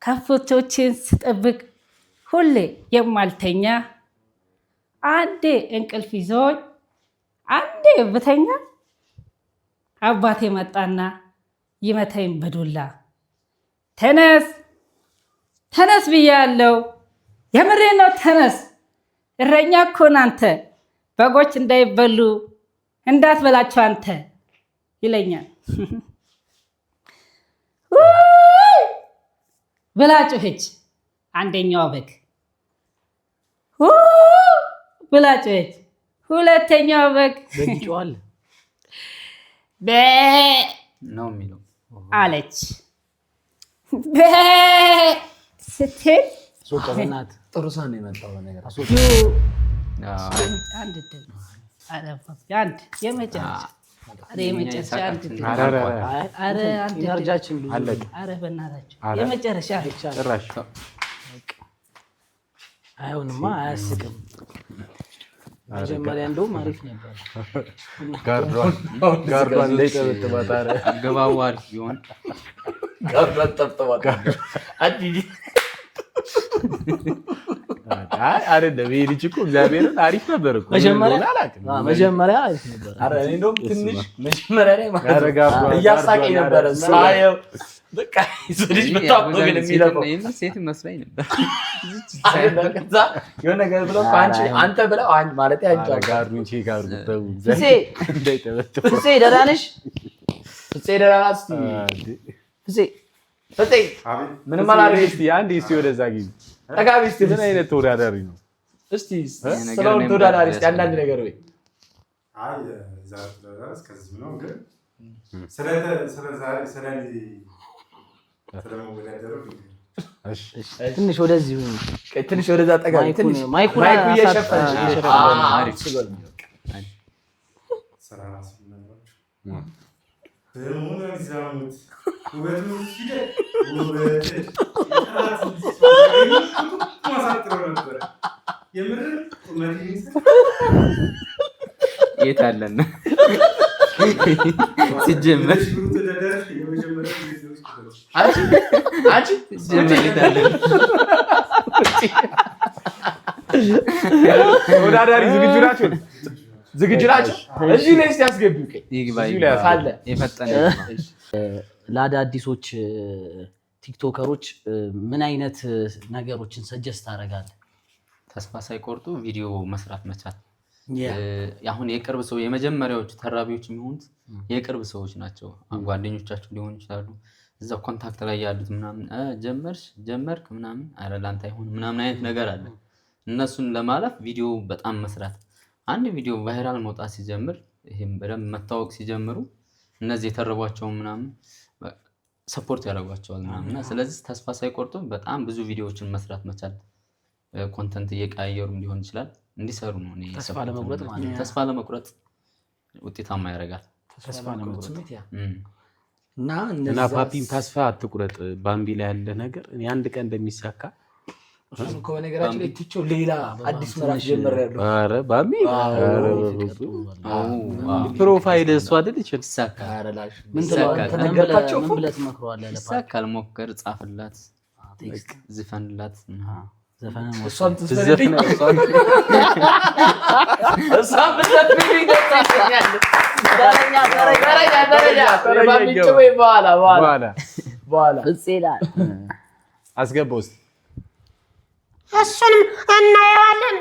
ከብቶችን ስጠብቅ ሁሌ የማልተኛ አንዴ እንቅልፍ ይዞኝ አንዴ ብተኛ አባቴ መጣና ይመታኝ በዱላ። ተነስ ተነስ ብያለሁ፣ የምሬን ነው ተነስ፣ እረኛ እኮ ነህ አንተ፣ በጎች እንዳይበሉ እንዳትበላቸው አንተ ይለኛል። ብላ ጮኸች አንደኛዋ በግ፣ ብላ ጮኸች ሁለተኛዋ በግ ነው የሚለው አለች። ስትል ጥሩ ሰው ነው የመጣው። በነገር አይሆንማ፣ አያስቅም። መጀመሪያ እንደውም አሪፍ ነበር። ጋርዷን ላይ ጠብጥባታል። አገባቡ አሪፍ ቢሆን ጋርዷን ጠብጥባታል። አይደለም ይሄ ልጅ እኮ እግዚአብሔርን አሪፍ ነበር እኮ መጀመሪያ አሪፍ ነበር። እኔ እንደውም ትንሽ መጀመሪያ ላይ እያሳቀኝ ነበረ ሳየው። በቃ ልጅ በጣም ነው ግን የሚለፈው ሴት መስላኝ ነበር። ከዛ የሆነ ነገር ብለው አንተ ብለው ማለት ጋሩን ጋሩ ፍፄ ደህና ነሽ? ፍፄ ደህና ናት? ፍፄ ምንም አላደረገች። አንዴ እስኪ ወደዛ ጊዜ ጠጋ ቤት ምን አይነት ተወዳዳሪ ነው? እስቲ ስለውን ተወዳዳሪ እስኪ አንዳንድ ነገር ወይ ትንሽ ወደዚህ ትንሽ ወደዛ ጠጋ ትንሽ ማይኩን እየሸፈነች የት አለን ሲጀመር ተወዳዳሪ ዝግጁ ናቸው? ዝግጁ ናቸው? እዚህ ላይ እስኪ አስገቢው። ለአዳዲሶች ቲክቶከሮች ምን አይነት ነገሮችን ሰጀስት ታደርጋለህ? ተስፋ ሳይቆርጡ ቪዲዮ መስራት መቻል። አሁን የቅርብ ሰው የመጀመሪያዎቹ ተራቢዎች የሚሆኑት የቅርብ ሰዎች ናቸው። ጓደኞቻቸው ሊሆኑ ይችላሉ። እዛ ኮንታክት ላይ ያሉት ምናምን ጀመርክ ምናምን አረ ላንተ አይሆን ምናምን አይነት ነገር አለ። እነሱን ለማለፍ ቪዲዮ በጣም መስራት። አንድ ቪዲዮ ቫይራል መውጣት ሲጀምር ይሄም በደንብ መታወቅ ሲጀምሩ እነዚህ የተረቧቸው ምናምን ሰፖርት ያደርጓቸዋል ምናምን። ስለዚህ ተስፋ ሳይቆርጡ በጣም ብዙ ቪዲዮዎችን መስራት መቻል፣ ኮንተንት እየቀያየሩ ሊሆን ይችላል እንዲሰሩ ነው። እኔ ተስፋ ለመቁረጥ ውጤታማ ያደርጋል። ተስፋ ለመቁረጥ እና ፓፒም ተስፋ አትቁረጥ። ባምቢ ላይ ያለ ነገር እኔ አንድ ቀን እንደሚሳካ እሱን ከነገራችን ላይ ትቼው ሌላ አዲስ ምዕራፍ ጀምሬያለሁ። ኧረ ባምቢ ፕሮፋይል እሱ አይደል ይችላል። ኧረ ላሽ ምን ተነገርካቸው? ምን ብለህ ትመክረዋለህ? ይሳካል፣ ሞክር፣ ጻፍላት፣ ዝፈንላት። እሷም ትዘፍን በኋላ አስገባው እስኪ እሱንም እናየዋለን።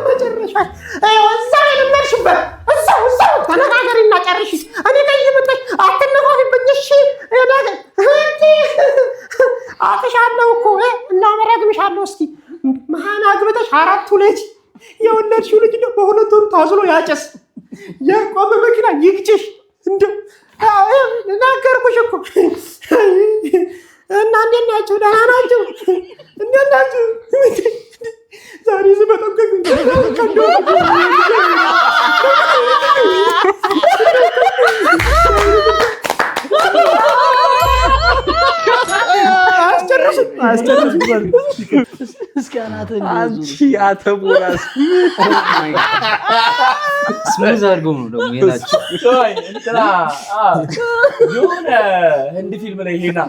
መጨረሻ እዛው የለመድሽበት እዛው ተነጋገሪና ጨርሽ። እኔ ቀይምጠሽ አትነፋፊብኝ እሺ። አፍሻለሁ እኮ እናመረግምሻለሁ። እስኪ መሀን አግብተሽ 4 ልጅ የወለድሽው ልጅ ደግሞ በ2 ወሩ ታዝሎ ያጨስ የቆመ መኪና ይግጭሽ። እንደው ነገርኩሽ እኮ። እና እንዴት ናቸው? ደህና ናቸው? እንዴት ናቸው? ዛሬ ስመጣም አስጨርሱም እስኪ አናትህን አንቺ አተቦራስ ስሙዝ አድርገው ነው ደግሞ የላቸው እንትና የሆነ ህንድ ፊልም ላይ ሄና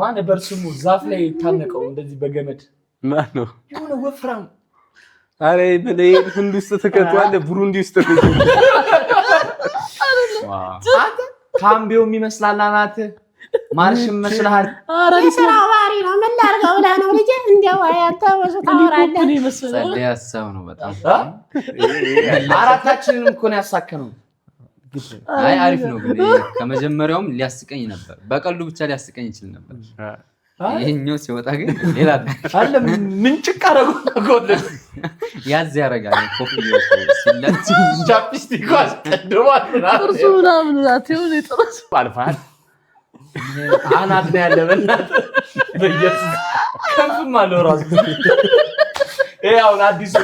ማን ነበር ስሙ ዛፍ ላይ ታነቀው እንደዚህ በገመድ ማን ነው የሆነ ወፍራም አሬ በለይ ህንድ ውስጥ ተከቷል ብሩንዲ ውስጥ ካምቢዮ የሚመስላል አናት ማርሽም መስልሃል የስራ ባህሪ ነው ምን ላድርገው ብለህ ነው ልጄ እንደው አንተ ወሱ ታወራለህ ጸዴ ሀሳብ ነው በጣም አራታችንንም እኮ ነው ያሳከነው አይ አሪፍ ነው ግን ከመጀመሪያውም ሊያስቀኝ ነበር በቀሉ ብቻ ሊያስቀኝ ይችል ነበር ይሄኛው ሲወጣ ግን ሌላ አለ ምን ጭቃ አረጉ ጎል ያዝ ያረጋል ኮፍያ ሲለጥ ቻፕስቲክ አስቀድሟል ጥርሱ ምናምን አትይው ጥርሱ አልፋል አናት ነው ያለ በእናትህ በየሱስ ከንፍም አለው ራሱ አሁን አዲሱ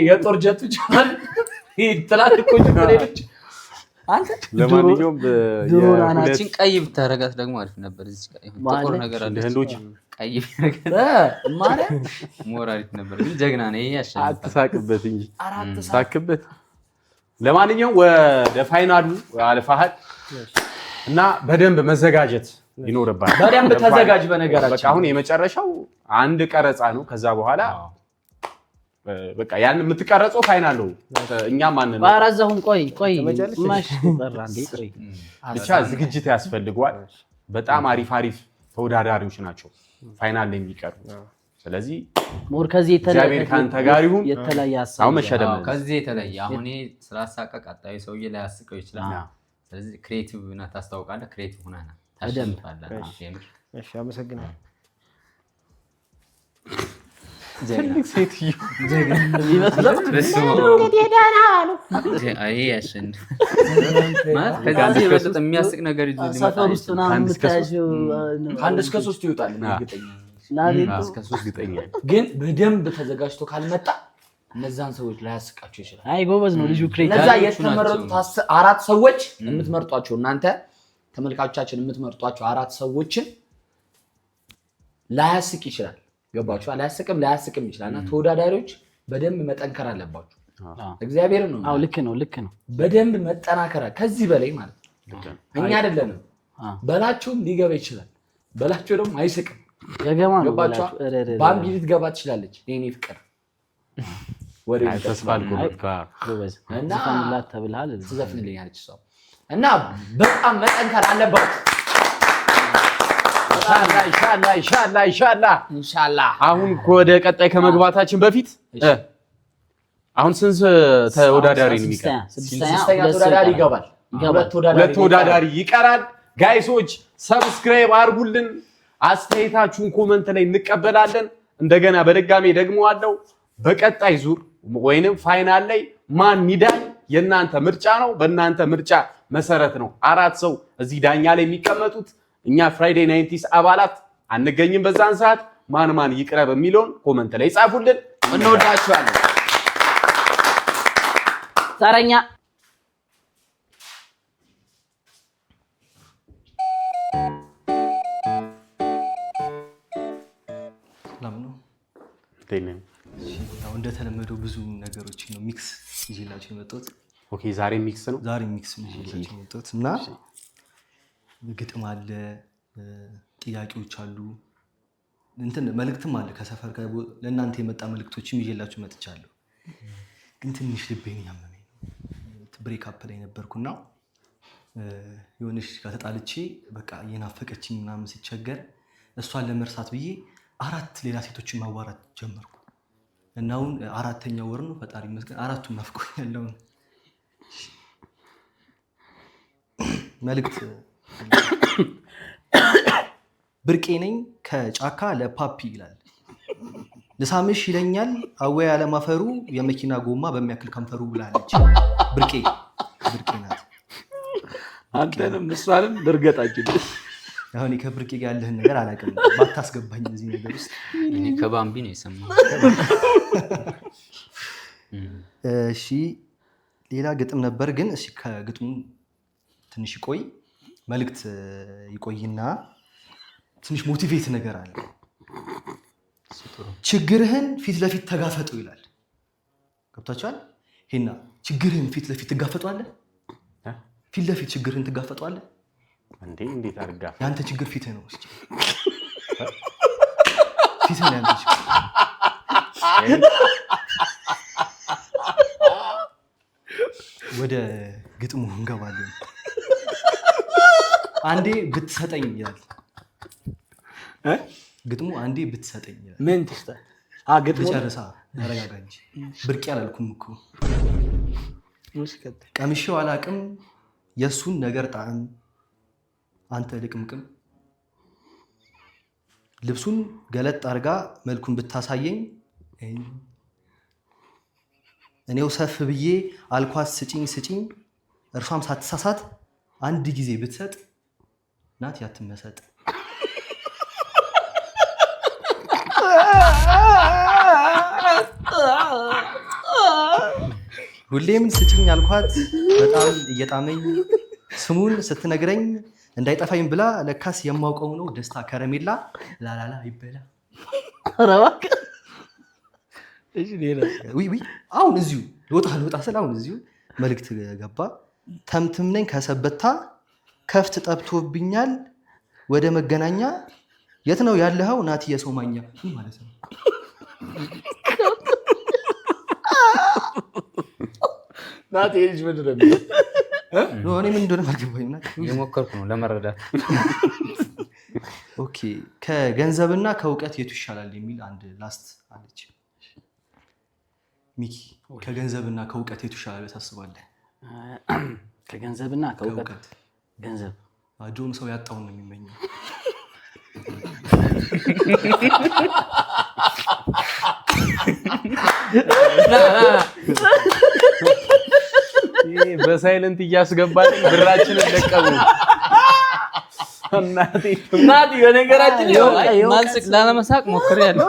የጦር ጀቱ ቻል ትላልቆቹ ሌሎች አንተ ለማንኛውም አናችን ቀይ ብታረጋት ደግሞ አሪፍ ነበር እዚህ ጋር ይሁን ጥቁር ነገር አለ ህንዶች ቀይ ነገር ማርያም ሞር አሪፍ ነበር ግን ጀግና ነው ያሻል አትሳቅበት እንጂ ሳቅበት ለማንኛውም ወደ ፋይናሉ አልፋሃል እና በደንብ መዘጋጀት ይኖርባል በደንብ ተዘጋጅ በነገራችን አሁን የመጨረሻው አንድ ቀረጻ ነው ከዛ በኋላ በቃ ያን የምትቀረጸው ፋይናል ነው እኛም ማን ነው ባራዛሁን ቆይ ማሽ ተጠራ እንዴ ቆይ ብቻ ዝግጅት ያስፈልጋል በጣም አሪፍ ተወዳዳሪዎች ናቸው ፋይናል ላይ የሚቀርቡት ስለዚህ ሞር ከዚህ እግዚአብሔር ካንተ ጋር ይሁን የተለየ ሐሳብ አሁን መሸደም ከዚህ የተለየ አሁን ስላሳቀቅ አጣይ ሰውዬ ላይ ያስቀው ይችላል ስለዚህ ክሬቲቭ እና ታስተዋውቃለህ ክሬቲቭ ሆነና ታሸንፋለህ እሺ አመሰግናለሁ ትልቅ ሴትዮ ይመስላል እንግዲህ ደህና ዋሉ አይ ያሸንፍ ማለት ከዚህ የበለጠ የሚያስቅ ነገር ይዞ ሰፈር ውስጥ ምናምን የምታያቸው ከአንድ እስከ 3 ይወጣል እርግጠኛ እስከ 3 ግጠኛ ግን በደንብ ተዘጋጅቶ ካልመጣ እነዛን ሰዎች ላያስቃቸው ይችላል አይ ጎበዝ ነው ልጁ ክሬቲቭ እነዛ የተመረጡት 4 ሰዎች የምትመርጧቸው እናንተ ተመልካቾቻችን የምትመርጧቸው 4 ሰዎችን ላያስቅ ይችላል ገባችሁ ላያስቅም ይችላልና ተወዳዳሪዎች በደንብ መጠንከር አለባችሁ እግዚአብሔር ነው አው ልክ ነው በደንብ መጠናከር ከዚህ በላይ ማለት እኛ አይደለንም በላችሁም ሊገባ ይችላል በላችሁ ደግሞ አይስቅም ገገማ ነው ገባችሁ ባምቢ ልትገባ ትችላለች የኔ ፍቅር ወሬ ተስፋል ጎበዝ እና ፈንላት ተብልሃል ትዘፍንልኛለች እሷ እና በጣም መጠንከር አለባችሁ ኢንሻአላህ አሁን ወደ ቀጣይ ከመግባታችን በፊት አሁን ስንት ተወዳዳሪ ነው የሚቀር? ስድስተኛ ተወዳዳሪ ይገባል። ሁለት ተወዳዳሪ ይቀራል። ጋይሶች ሰብስክራይብ አድርጉልን። አስተያየታችሁን ኮመንት ላይ እንቀበላለን። እንደገና በድጋሜ ደግሞ አለው በቀጣይ ዙር ወይንም ፋይናል ላይ ማን ይዳኝ የናንተ ምርጫ ነው። በእናንተ ምርጫ መሰረት ነው 4 ሰው እዚህ ዳኛ ላይ የሚቀመጡት። እኛ ፍራይዴ 90ስ አባላት አንገኝም በዛን ሰዓት። ማን ይቅረብ የሚለውን ኮመንት ላይ ጻፉልን። እንወዳችኋለን። ዛሬኛ ያው እንደተለመደው ብዙ ነገሮችን ነው ሚክስ ይዤላችሁ የመጣሁት። ኦኬ ዛሬ ሚክስ ነው። ዛሬ ሚክስ ነው ይዤላችሁ የመጣሁት እና ግጥም አለ፣ ጥያቄዎች አሉ፣ እንትን መልእክትም አለ ከሰፈር ጋር ለእናንተ የመጣ መልእክቶችም ይዤላችሁ መጥቻለሁ። ግን ትንሽ ልቤን ያመመኝ ነው። ብሬክ አፕ ላይ ነበርኩና የሆነች ጋር ተጣልቼ በቃ የናፈቀችኝ ምናምን ሲቸገር እሷን ለመርሳት ብዬ 4 ሌላ ሴቶችን ማዋራት ጀመርኩ እና አሁን 4ኛው ወር ነው። ፈጣሪ ይመስገን 4ቱም ናፍቆኛል። መልእክት ብርቄ ነኝ ከጫካ ለፓፒ ይላል። ልሳምሽ ይለኛል አወይ አለማፈሩ የመኪና ጎማ በሚያክል ከንፈሩ ብላለች። ብርቄ ናት። አንተንም እሷንም ድርገጣችን አሁን ከብርቄ ጋር ያለህን ነገር አላውቅም። ባታስገባኝ እዚህ ነገር ውስጥ እኔ ከባምቢ ነው የሰማሁት። እሺ ሌላ ግጥም ነበር ግን እሺ ከግጥሙ ትንሽ ይቆይ መልእክት ይቆይና ትንሽ ሞቲቬት ነገር አለ። ችግርህን ፊት ለፊት ተጋፈጡ ይላል። ገብታችኋል? ሄና ችግርህን ፊት ለፊት ትጋፈጧለህ? ፊት ለፊት ችግርህን ትጋፈጧለህ? እንዴት አድርጋ? ያንተ ችግር ፊትህ ነው። እስኪ ፊትህ ነው ያንተ ችግር። ወደ ግጥሙ እንገባለን። አንዴ ብትሰጠኝ ይላል ግጥሙ። አንዴ ብትሰጠኝ ይላል። ምን ትስተ ግጥሙ ጨርሳ አረጋጋ እንጂ ብርቅ ያላልኩም እኮ። ቀምሼው አላቅም የእሱን ነገር ጣዕም አንተ ልቅምቅም። ልብሱን ገለጥ አርጋ መልኩን ብታሳየኝ እኔው ሰፍ ብዬ አልኳት ስጪኝ ስጪኝ። እርሷም ሳትሳሳት አንድ ጊዜ ብትሰጥ ናት ያትመሰጥ። ሁሌም ስጪኝ አልኳት በጣም እየጣመኝ ስሙን ስትነግረኝ እንዳይጠፋኝ ብላ ለካስ የማውቀው ነው ደስታ ከረሜላ ላላላ ይበላ። አሁን እዚሁ ልወጣ ስል አሁን እዚሁ መልእክት ገባ። ተምትም ነኝ ከሰበታ ከፍት ጠብቶብኛል ወደ መገናኛ የት ነው ያለኸው ናቲ የሰው ማኛ። ምን ማለት ነው? ናቲ ልጅ ምንድን ነው? እኔ ምን እንደሆነ አልገባኝም። የሞከርኩ ነው ለመረዳት። ኦኬ ከገንዘብና ከእውቀት የቱ ይሻላል የሚል አንድ ላስት አለች። ሚኪ ከገንዘብና ከእውቀት የቱ ይሻላል ታስባለህ? ከገንዘብና ከእውቀት ገንዘብ ጆን ሰው ያጣውን ነው የሚመኘው። በሳይለንት እያስገባን ብራችንን ለቀሙ። ናቲ በነገራችን ማልስቅ ላለመሳቅ ሞክሬያለሁ።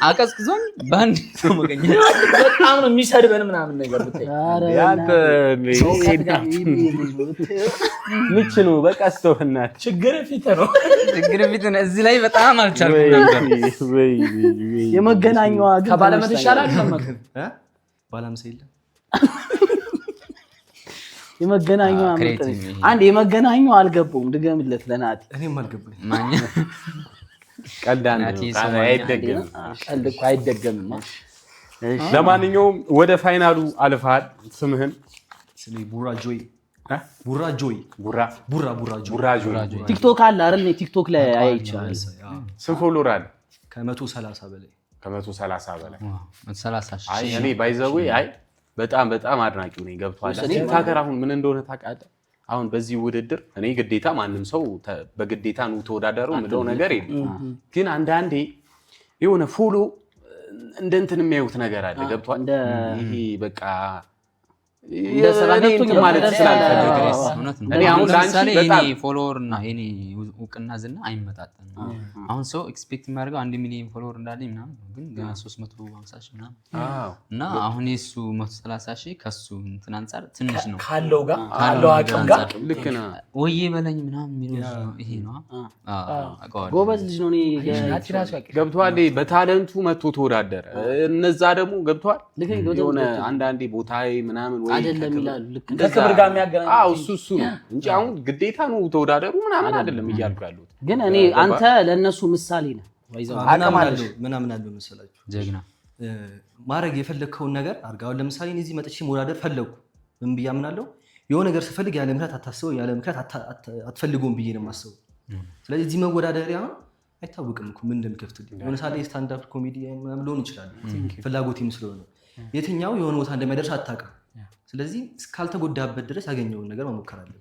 አቀዝቅዞኝ በአንድ ሰው መገኘት በጣም ነው የሚሰድበን ምናምን ነገር ብታይ ያንተ ምች ነው። በቃ ስተውናት ችግር ፊት ነው። እዚህ ላይ በጣም አልቻልኩም ነበር። የመገናኛዋ ከባለመት ይሻላል። ባላምስ የለም የመገናኛዋ አንድ የመገናኛዋ አልገባውም። ድገምለት ለናቲ። እኔም አልገባኝ። ቀልድ እኮ አይደገምም። ለማንኛውም ወደ ፋይናሉ አልፈሃል። ስምህን? ስሜ ቡራ ጆይ። ቡራ ጆይ። ቲክቶክ አለ አይደል? ቲክቶክ ላይ አይቻልም። ስንት ፎሎወር አለ? ከ130 በላይ። አይ እኔ ባይዘዌ በጣም አድናቂው ነኝ። ገብቷል። ቲክቶከር አሁን ምን እንደሆነ ታውቃለህ? አሁን በዚህ ውድድር እኔ ግዴታ ማንም ሰው በግዴታ ነው ተወዳደሩ ምለው ነገር የለም። ግን አንዳንዴ የሆነ ፎሎ እንደ እንትን የሚያዩት ነገር አለ። ገብቷል። ይሄ በቃ ማለት እኔ አሁን ለምሳሌ የኔ ፎሎወር እና የኔ እውቅና ዝና አይመጣጠንም። አሁን ሰው ኤክስፔክት የሚያደርገው 1 ሚሊዮን ፎሎወር እንዳለኝ ምናምን ነው፣ ግን ገና 350 ሺህ ምናምን እና አሁን የሱ 130 ሺህ ከሱ እንትን አንፃር ትንሽ ነው ካለው አቅም ጋር ልክ ነው። ወዬ በለኝ ምናምን የሚለው ይሄ ነው። ጎበዝ ልጅ ነው። ገብቷል። በታለንቱ መጥቶ ተወዳደረ። እነዛ ደግሞ ገብቷል። የሆነ አንዳንዴ ቦታ ምናምን አይደለም ይላሉ። ልክ ከክብር ጋር የሚያገናኝ እሱ ነው እንጂ አሁን ግዴታ ነው ተወዳደሩ ምናምን አይደለም እያልኩ ያሉት። ግን እኔ አንተ ለነሱ ምሳሌ ነህ። ምናምን አለው መሰላችሁ ጀግና ማድረግ የፈለግከውን ነገር አድርገው። ለምሳሌ እዚህ መጥቼ መወዳደር ፈለኩ ምን ብዬ አምናለሁ? የሆነ ነገር ስፈልግ ያለ ምክንያት አታስበው፣ ያለ ምክንያት አትፈልገውም ብዬ ነው የማስበው። ስለዚህ እዚህ መወዳደሪያ አይታወቅም እኮ ምን እንደሚከፍትልኝ። የሆነ ሳለ ስታንድ አፕ ኮሜዲ ምናምን ሊሆን ይችላል ፍላጎቴም ስለሆነ የትኛው የሆነ ቦታ እንደሚያደርስ አታውቅም። ስለዚህ እስካልተጎዳበት ድረስ ያገኘውን ነገር መሞከር አለብን።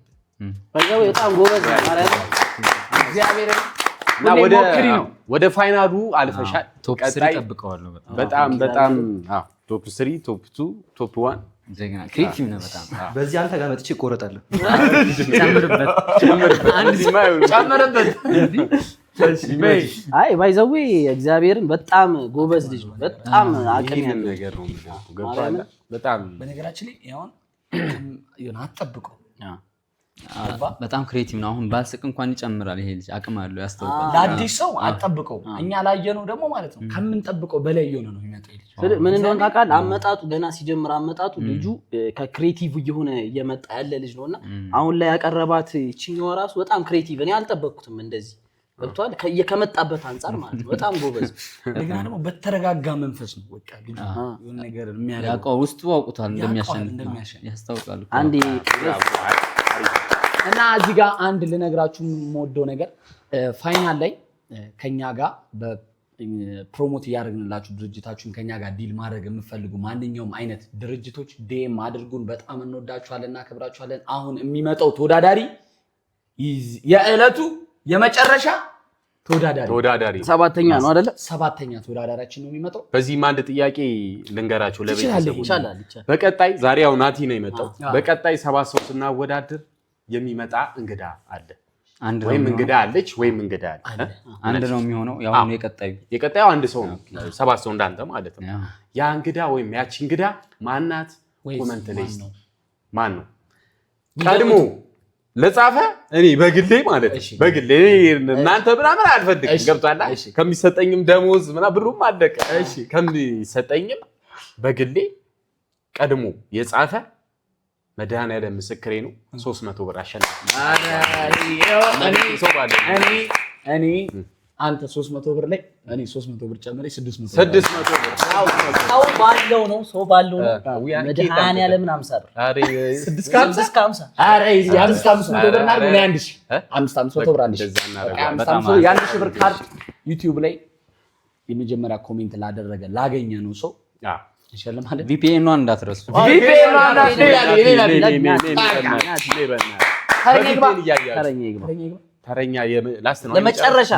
በጣም ጎበዝ እግዚአብሔር እና ወደ ፋይናሉ አልፈሻል። ቶፕ 3 ጠብቀዋለሁ። በጣም ቶፕ 3 ቶፕ 2 ቶፕ 1 ጀግና ክሬቲቭ ነው በጣም። በዚህ አንተ ጋር መጥቼ እቆረጣለሁ። ጨምርበት። አይ ባይዘዌ እግዚአብሔርን በጣም ጎበዝ ልጅ ነው። በጣም አቅም ያለው ነገር ነው። ገብቷል። በጣም በነገራችን ላይ አሁን አትጠብቀው በጣም ክሬቲቭ ነው። አሁን ባልስቅ እንኳን ይጨምራል። ይሄ ልጅ አቅም አለው ያስተውቃል። ለአዲስ ሰው አጠብቀው እኛ ላየነው ደግሞ ማለት ነው ከምንጠብቀው በላይ የሆነ ነው የሚመጣው ልጅ። ምን እንደሆነ ታውቃለህ? አመጣጡ ገና ሲጀምር አመጣጡ ልጁ ከክሬቲቭ እየሆነ እየመጣ ያለ ልጅ ነውና አሁን ላይ ያቀረባት ይችኛው ራሱ በጣም ክሬቲቭ እኔ አልጠበቅኩትም እንደዚህ ገብቷል። ከመጣበት አንፃር ማለት ነው በጣም ጎበዝ። እንደገና ደግሞ በተረጋጋ መንፈስ ነው በቃ ልጅ የሆነ ነገር የሚያደርገው ያውቀው ውስጡ አውቁታል እንደሚያሸንፍ ያስታውቃል። አንዴ እና እዚህ ጋር አንድ ልነግራችሁ የምወደው ነገር ፋይናል ላይ ከኛ ጋር በፕሮሞት እያደረግንላችሁ ድርጅታችሁን ከኛ ጋር ዲል ማድረግ የምፈልጉ ማንኛውም አይነት ድርጅቶች ዲኤም አድርጉን። በጣም እንወዳችኋለን፣ እናከብራችኋለን። አሁን የሚመጣው ተወዳዳሪ የዕለቱ የመጨረሻ ተወዳዳሪ ሰባተኛ ነው አይደለ? ሰባተኛ ተወዳዳሪያችን ነው የሚመጣው። በዚህም አንድ ጥያቄ ልንገራችሁ ለቤተሰቦች። በቀጣይ ዛሬ ያው ናቲ ነው የመጣው። በቀጣይ 7 ሰው ስናወዳድር የሚመጣ እንግዳ አለ ወይም እንግዳ አለች ወይም እንግዳ አለ። አንድ ነው የሚሆነው። ያው የቀጣዩ አንድ ሰው ነው 7 ሰው እንዳንተ ማለት ነው። ያ እንግዳ ወይም ያቺ እንግዳ ማናት? ኮመንት ላይ ማን ነው ቀድሞ ለጻፈ እኔ በግሌ ማለት በግሌ እናንተ ምናምን አልፈልግም። ገብቷላ? ከሚሰጠኝም ደሞዝ ምናምን ብሩም አለቀ። እሺ ከሚሰጠኝም በግሌ ቀድሞ የጻፈ መድኃኒዓለም ምስክሬ ነው 300 ብር አሸናፊ። እኔ አንተ 300 ብር ላይ እኔ 300 ብር ጨምሬ 600 ብር ሰው ባለው ነው መድኃኒዓለም 50 ብር 650 አረ 500 ብር እናድርግ ነው 500 ብር አንድ ሺህ ብር ካርድ ዩቲዩብ ላይ የመጀመሪያ ኮሜንት ላደረገ ላገኘ ነው ሰው ይሸልማል። VPN ነው እንዳትረሱ። ተረኛ ላስት ነው ለመጨረሻ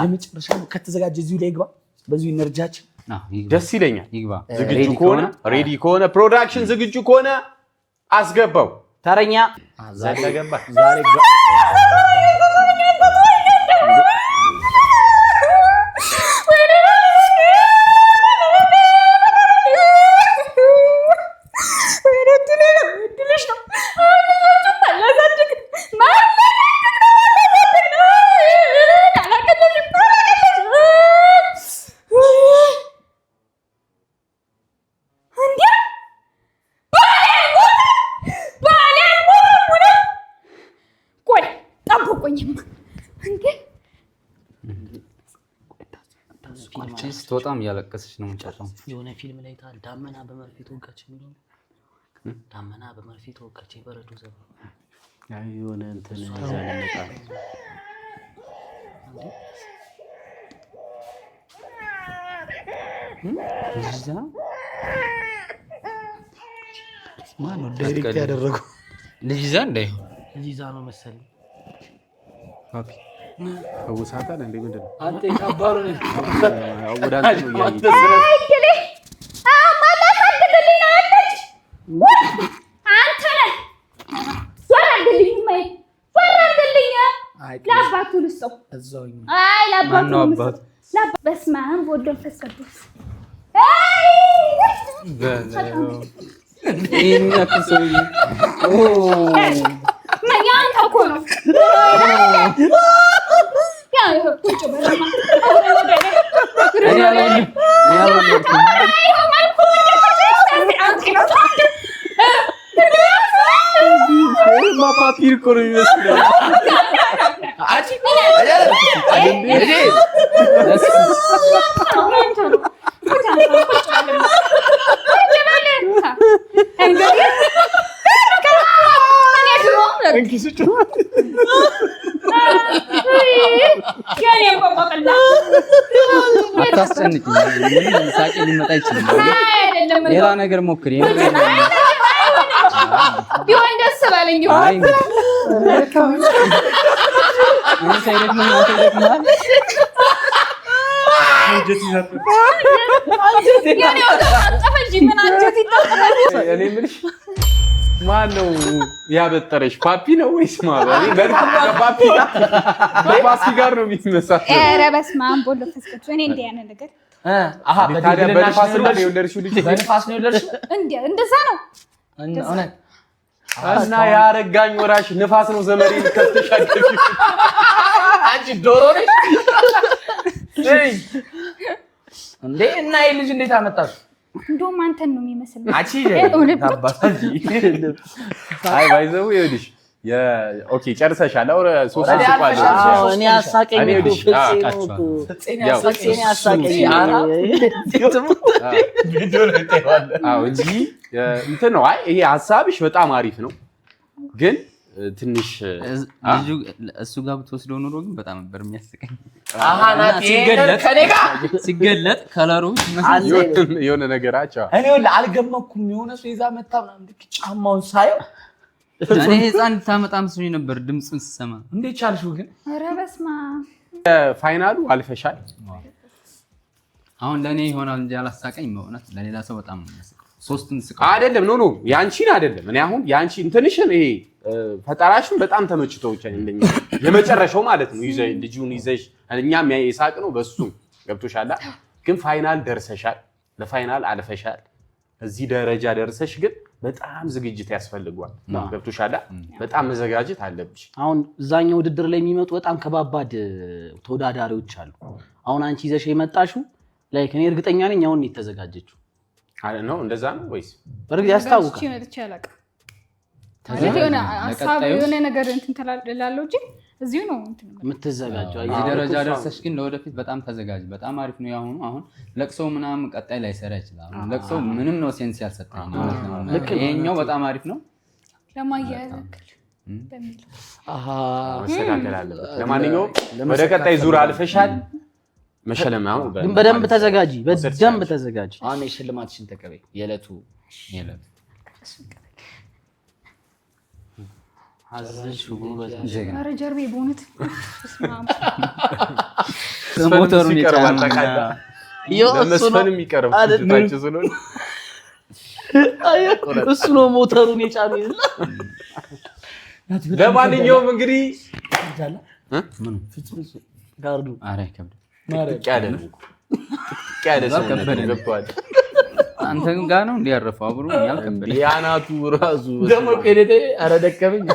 ከተዘጋጀ እዚሁ ላይ ይግባ። በዚሁ ኢነርጂያችን ደስ ይለኛል። ዝግጁ ከሆነ ሬዲ ከሆነ ፕሮዳክሽን ዝግጁ ከሆነ አስገባው። ተረኛ ዛሬ ገባ ስትወጣም እያለቀሰች ነው የምጨርሰው። የሆነ ፊልም ላይ ታል ዳመና በመርፌ ተወጋች የሚለው ዳመና በመርፌ ተወጋች የበረዶ ዘብ አይ የሆነ እንትን ያለመጣ እዛ ማን ነው ዳይሬክት ያደረገው? ልጅ ይዛ እንዳይሆን ልጅ ይዛ ነው መሰለኝ። ፓፒ ከውሳታል እንዴ ምንድን ነው አንተ ይካባሩ ነው አውዳንት ነው ያይ በስመ አብ ወወልድ ወመንፈስ ቅዱስ አታስጨንቂ። ምን ሳቂ ሊመጣ ይችላል። ሌላ ነገር ሞክሪ። ቢሆን ደስ ባለኝ ይሆን ማን ነው ያበጠረሽ? ፓፒ ነው ወይስ ማለት ፓፒ ጋር ነው የሚመሳሰለው? ኧረ በስመ አብ ወወልድ ወመንፈስ ቅዱስ። እኔ እንደ ያነ ነገር በንፋስ ነው የወለድሽው? እንደዛ ነው። እና ያረጋኝ ወራሽ ንፋስ ነው ዘመዴን ከተሻገፊ አንቺ ዶሮ ነሽ እንዴ? እና ይሄ ልጅ እንዴት አመጣሽ? እንደውም አንተን ነው የሚመስል። አቺ አይ ባይዘው ይኸውልሽ ኦኬ ጨርሰሻል። አውረ ሶስት ስቋል። እኔ አሳቀኝ እኮ ፍፄን ያሳቀኝ ቪዲዮ ላይ ተዋለ። አዎ እንጂ እንትን ነው። አይ ይሄ ሐሳብሽ በጣም አሪፍ ነው፣ ግን ትንሽ ልጁ እሱ ጋር ብትወስደው ኑሮ ግን በጣም ነበር የሚያስቀኝ። ናት ሲገለጥ ከለሩ የሆነ ነገራቸው እኔ አልገመኩም። የሆነ ሰው ይዛ መጣ ምናምን ጫማውን ሳየው እኔ ህፃን ልታመጣ መስሎኝ ነበር ድምፁን ስሰማ። እንዴት ቻልሽው ግን? ኧረ በስመ አብ። ፋይናሉ አልፈሻል። አሁን ለእኔ ይሆናል እንጂ አላሳቀኝ። በእውነት ለሌላ ሰው በጣም ሶስቱን ስቀው አይደለም ኖ ያንቺን አይደለም። እኔ አሁን ያንቺ እንትንሽን ይሄ ፈጠራሽን በጣም ተመችቶኛል። እንደኛ የመጨረሻው ማለት ነው ልጁን ይዘሽ እኛም የሳቅ ነው በሱ ገብቶሻል። ግን ፋይናል ደርሰሻል፣ ለፋይናል አልፈሻል። እዚህ ደረጃ ደርሰሽ ግን በጣም ዝግጅት ያስፈልጋል። ገብቶሻል። በጣም መዘጋጀት አለብሽ። አሁን እዛኛው ውድድር ላይ የሚመጡ በጣም ከባባድ ተወዳዳሪዎች አሉ። አሁን አንቺ ይዘሽ የመጣሽው ላይክ እኔ እርግጠኛ ነኝ አሁን ነው የተዘጋጀችው አለ ነው። እንደዛ ነው ወይስ በርግጥ ያስታውቃል? እቺ መጥቼ አላውቅም። የሆነ ሀሳብ የሆነ ነገር እንትን ተላልላለሁ እንጂ እዚሁ ነው እንትን የምትዘጋጀው። እዚህ ደረጃ ደርሰሽ ግን ለወደፊት በጣም ተዘጋጅ። በጣም አሪፍ ነው ያሁኑ። አሁን ለቅሶ ምናምን ቀጣይ ላይ ሰራ ይችላል። ለቅሶ ምንም ነው ሴንስ ያልሰጠኝ ነው። ይሄኛው በጣም አሪፍ ነው። ለማያያዝ በሚል መስተካከል አለበት። ለማንኛውም ወደ ቀጣይ ዙር አልፈሻል። መሸለማው ግን በደንብ ተዘጋጂ፣ በደንብ ተዘጋጂ። አሁን የሽልማትሽን ተቀበይ። የዕለቱ አዘሽ ኧረ ጀርቤ በእውነት ሞተሩን ይቀርባል። ለመስፈንም ይቀርባል። ታች ስለሆነ እሱ ነው ሞተሩን የጫነው ይላል። ለማንኛውም እንግዲህ ጋርዱ ኧረ ከብድ ያለ ነው ገብቷል። አንተ ጋር ነው እንዲያረፈው አብሮ ያልከበደ ያናቱ ራሱ ደሞ ከሌለ ኧረ ደከመኝ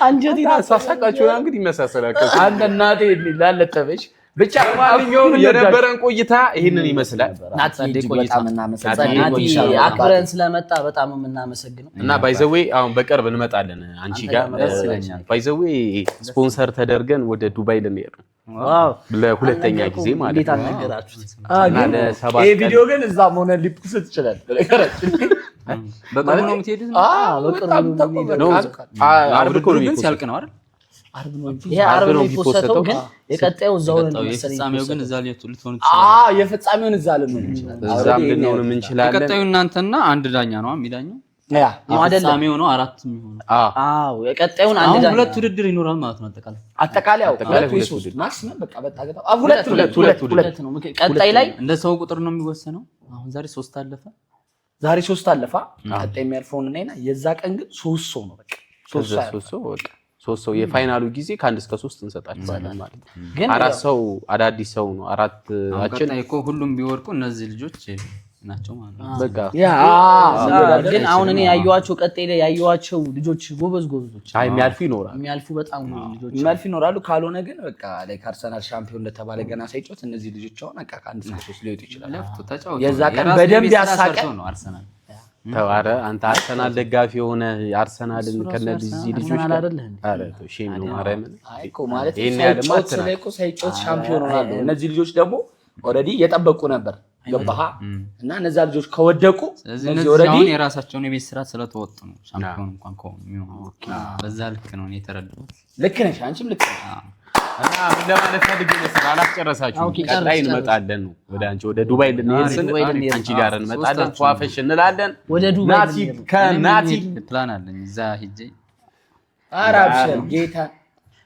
አንጀቴ ታሳሳቃችሁ እንግዲህ ይመሳሰላል። አንተ እናቴ ላለጠበሽ ብቻ ማንኛውም የነበረን ቆይታ ይሄንን ይመስላል። ናቲ በጣም እናመሰግናለን። ናቲ አክብረን ስለመጣ በጣም የምናመሰግነው እና ባይዘዌ አሁን በቅርብ እንመጣለን አንቺ ጋር ባይዘዌ ስፖንሰር ተደርገን ወደ ዱባይ ልንሄድ ነው። ዋው ለሁለተኛ ጊዜ ማለት እንዴት አልነገራችሁት? ይሄ ቪዲዮ ግን እዛም ሆነ ሊፕኩስ ይችላል። በቅርቡ ነው የምትሄዱት? አርብ እኮ ነው ሲያልቅ ነው አይደል? ይሄ አርብ ነው የሚፖስተው፣ ግን የቀጣዩ እዛው ነው መሰለኝ። የፍጻሜው ግን እዛ ልትሆን ይችላል። የፍጻሜውን እዛ ልንሆን ይችላል። እዛም ልንሆን እንችላለን። የቀጣዩ እናንተና አንድ ዳኛ ነው የሚዳኘው። ያ ፍጻሜው ነው አራት የሚሆነው። አዎ የቀጣዩን አንድ ዳኛ ሁለት ውድድር ይኖራል ማለት ነው። አጠቃላይ ሁለት ወይ ሶስት ማክሲመም በቃ ሁለት ነው። ቀጣይ ላይ እንደ ሰው ቁጥር ነው የሚወሰነው። አሁን ዛሬ 3 አለፈ። ዛሬ 3 አለፋ። ቀጣይ የሚያልፈውን እና የዛ ቀን ግን 3 ሰው ነው። በቃ 3 ሰው በቃ 3 ሰው የፋይናሉ ጊዜ ከ1 እስከ 3 እንሰጣቸዋለን ማለት ነው። ግን 4 ሰው አዳዲስ ሰው ነው። 4 እኮ ሁሉም ቢወርቁ እነዚህ ልጆች ናቸው ማለት ነው። በቃ ግን አሁን እኔ ያዩዋቸው ቀጣይ ላይ ያዩዋቸው ልጆች ጎበዞች አይ የሚያልፉ ይኖራሉ። የሚያልፉ በጣም ልጆች የሚያልፉ ይኖራሉ። ካልሆነ ግን በቃ ላይክ አርሰናል ሻምፒዮን እንደተባለ ገና ሳይጮት እነዚህ ልጆች አሁን በቃ ከ1 እስከ 3 ሊወጡ ይችላሉ። የዛ ቀን በደንብ ያሳቀ ነው አርሰናል። ተዋረ አንተ አርሰናል ደጋፊ የሆነ አርሰናልን ከነዚህ ልጆች ጋር አረ ሼም ነው ማርያም። አይ እኮ ማለት ሳይጮት ሻምፒዮን ሆናሉ። እነዚህ ልጆች ደግሞ ኦልሬዲ እየጠበቁ ነበር። ገባህ? እና እነዛ ልጆች ከወደቁ እነዚህ ኦልሬዲ የራሳቸውን የቤት ስራ ስለተወጡ ነው ሻምፒዮን እንኳን ከሆኑ የሚሆነው። በዛ ልክ ነው እኔ የተረዳሁት። ልክ ነሽ፣ አንቺም ልክ ነሽ። እና ምን ለማለት ፈልጌ መሰለህ አላስጨረሳችሁም። ቀጣይ እንመጣለን ነው ወደ አንቺ ወደ ዱባይ ልንሄድ ስን አንቺ ጋር እንመጣለን። ፏፈሽ እንላለን። ወደ ዱባይ ናቲ ከናቲ ፕላን አለኝ እዛ ሂጄ ኧረ አብሽር ጌታ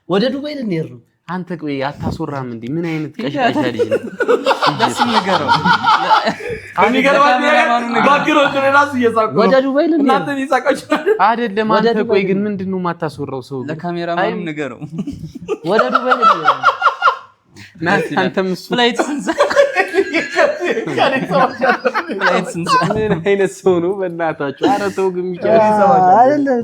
ወደ ዱባይ ልንሄድ ነው። አንተ ቆይ አታስወራም እንዴ? ምን አይነት ቀሽቀሻ ልጅ ነው? ደስ ይገረው ወደ ዱባይ ልንሄድ አይደለም። አንተ ቆይ ግን ምንድነው የማታስወራው ሰው? ለካሜራማኑ ንገረው። ወደ ዱባይ ልንሄድ ናቲ አንተም እሱ ፍላይት ምን አይነት ሰው ነው በእናታችሁ? ኧረ ተው ግን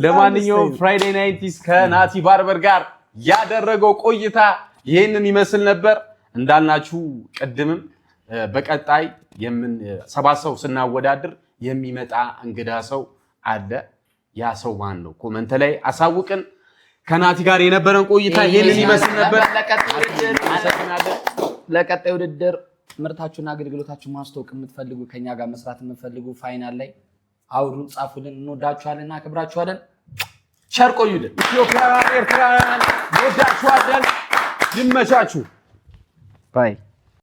ለማንኛውም ፍራይዴ ናይንቲስ ከናቲ ባርበር ጋር ያደረገው ቆይታ ይህንን ይመስል ነበር። እንዳልናችሁ ቅድምም በቀጣይ ሰባት ሰው ስናወዳድር የሚመጣ እንግዳ ሰው አለ። ያ ሰው ማን ነው? ኮመንት ላይ አሳውቅን። ከናቲ ጋር የነበረን ቆይታ ይህንን ይመስል ነበር። ለቀጣይ ውድድር ምርታችሁና አገልግሎታችሁን ማስተዋወቅ የምትፈልጉ ከኛ ጋር መስራት የምትፈልጉ ፋይናል ላይ አውሩን፣ ጻፉልን። እንወዳችኋለን፣ እናከብራችኋለን። ቸር ቆዩልን። ኢትዮጵያውያን ኤርትራውያን እንወዳችኋለን። ይመቻችሁ። ባይ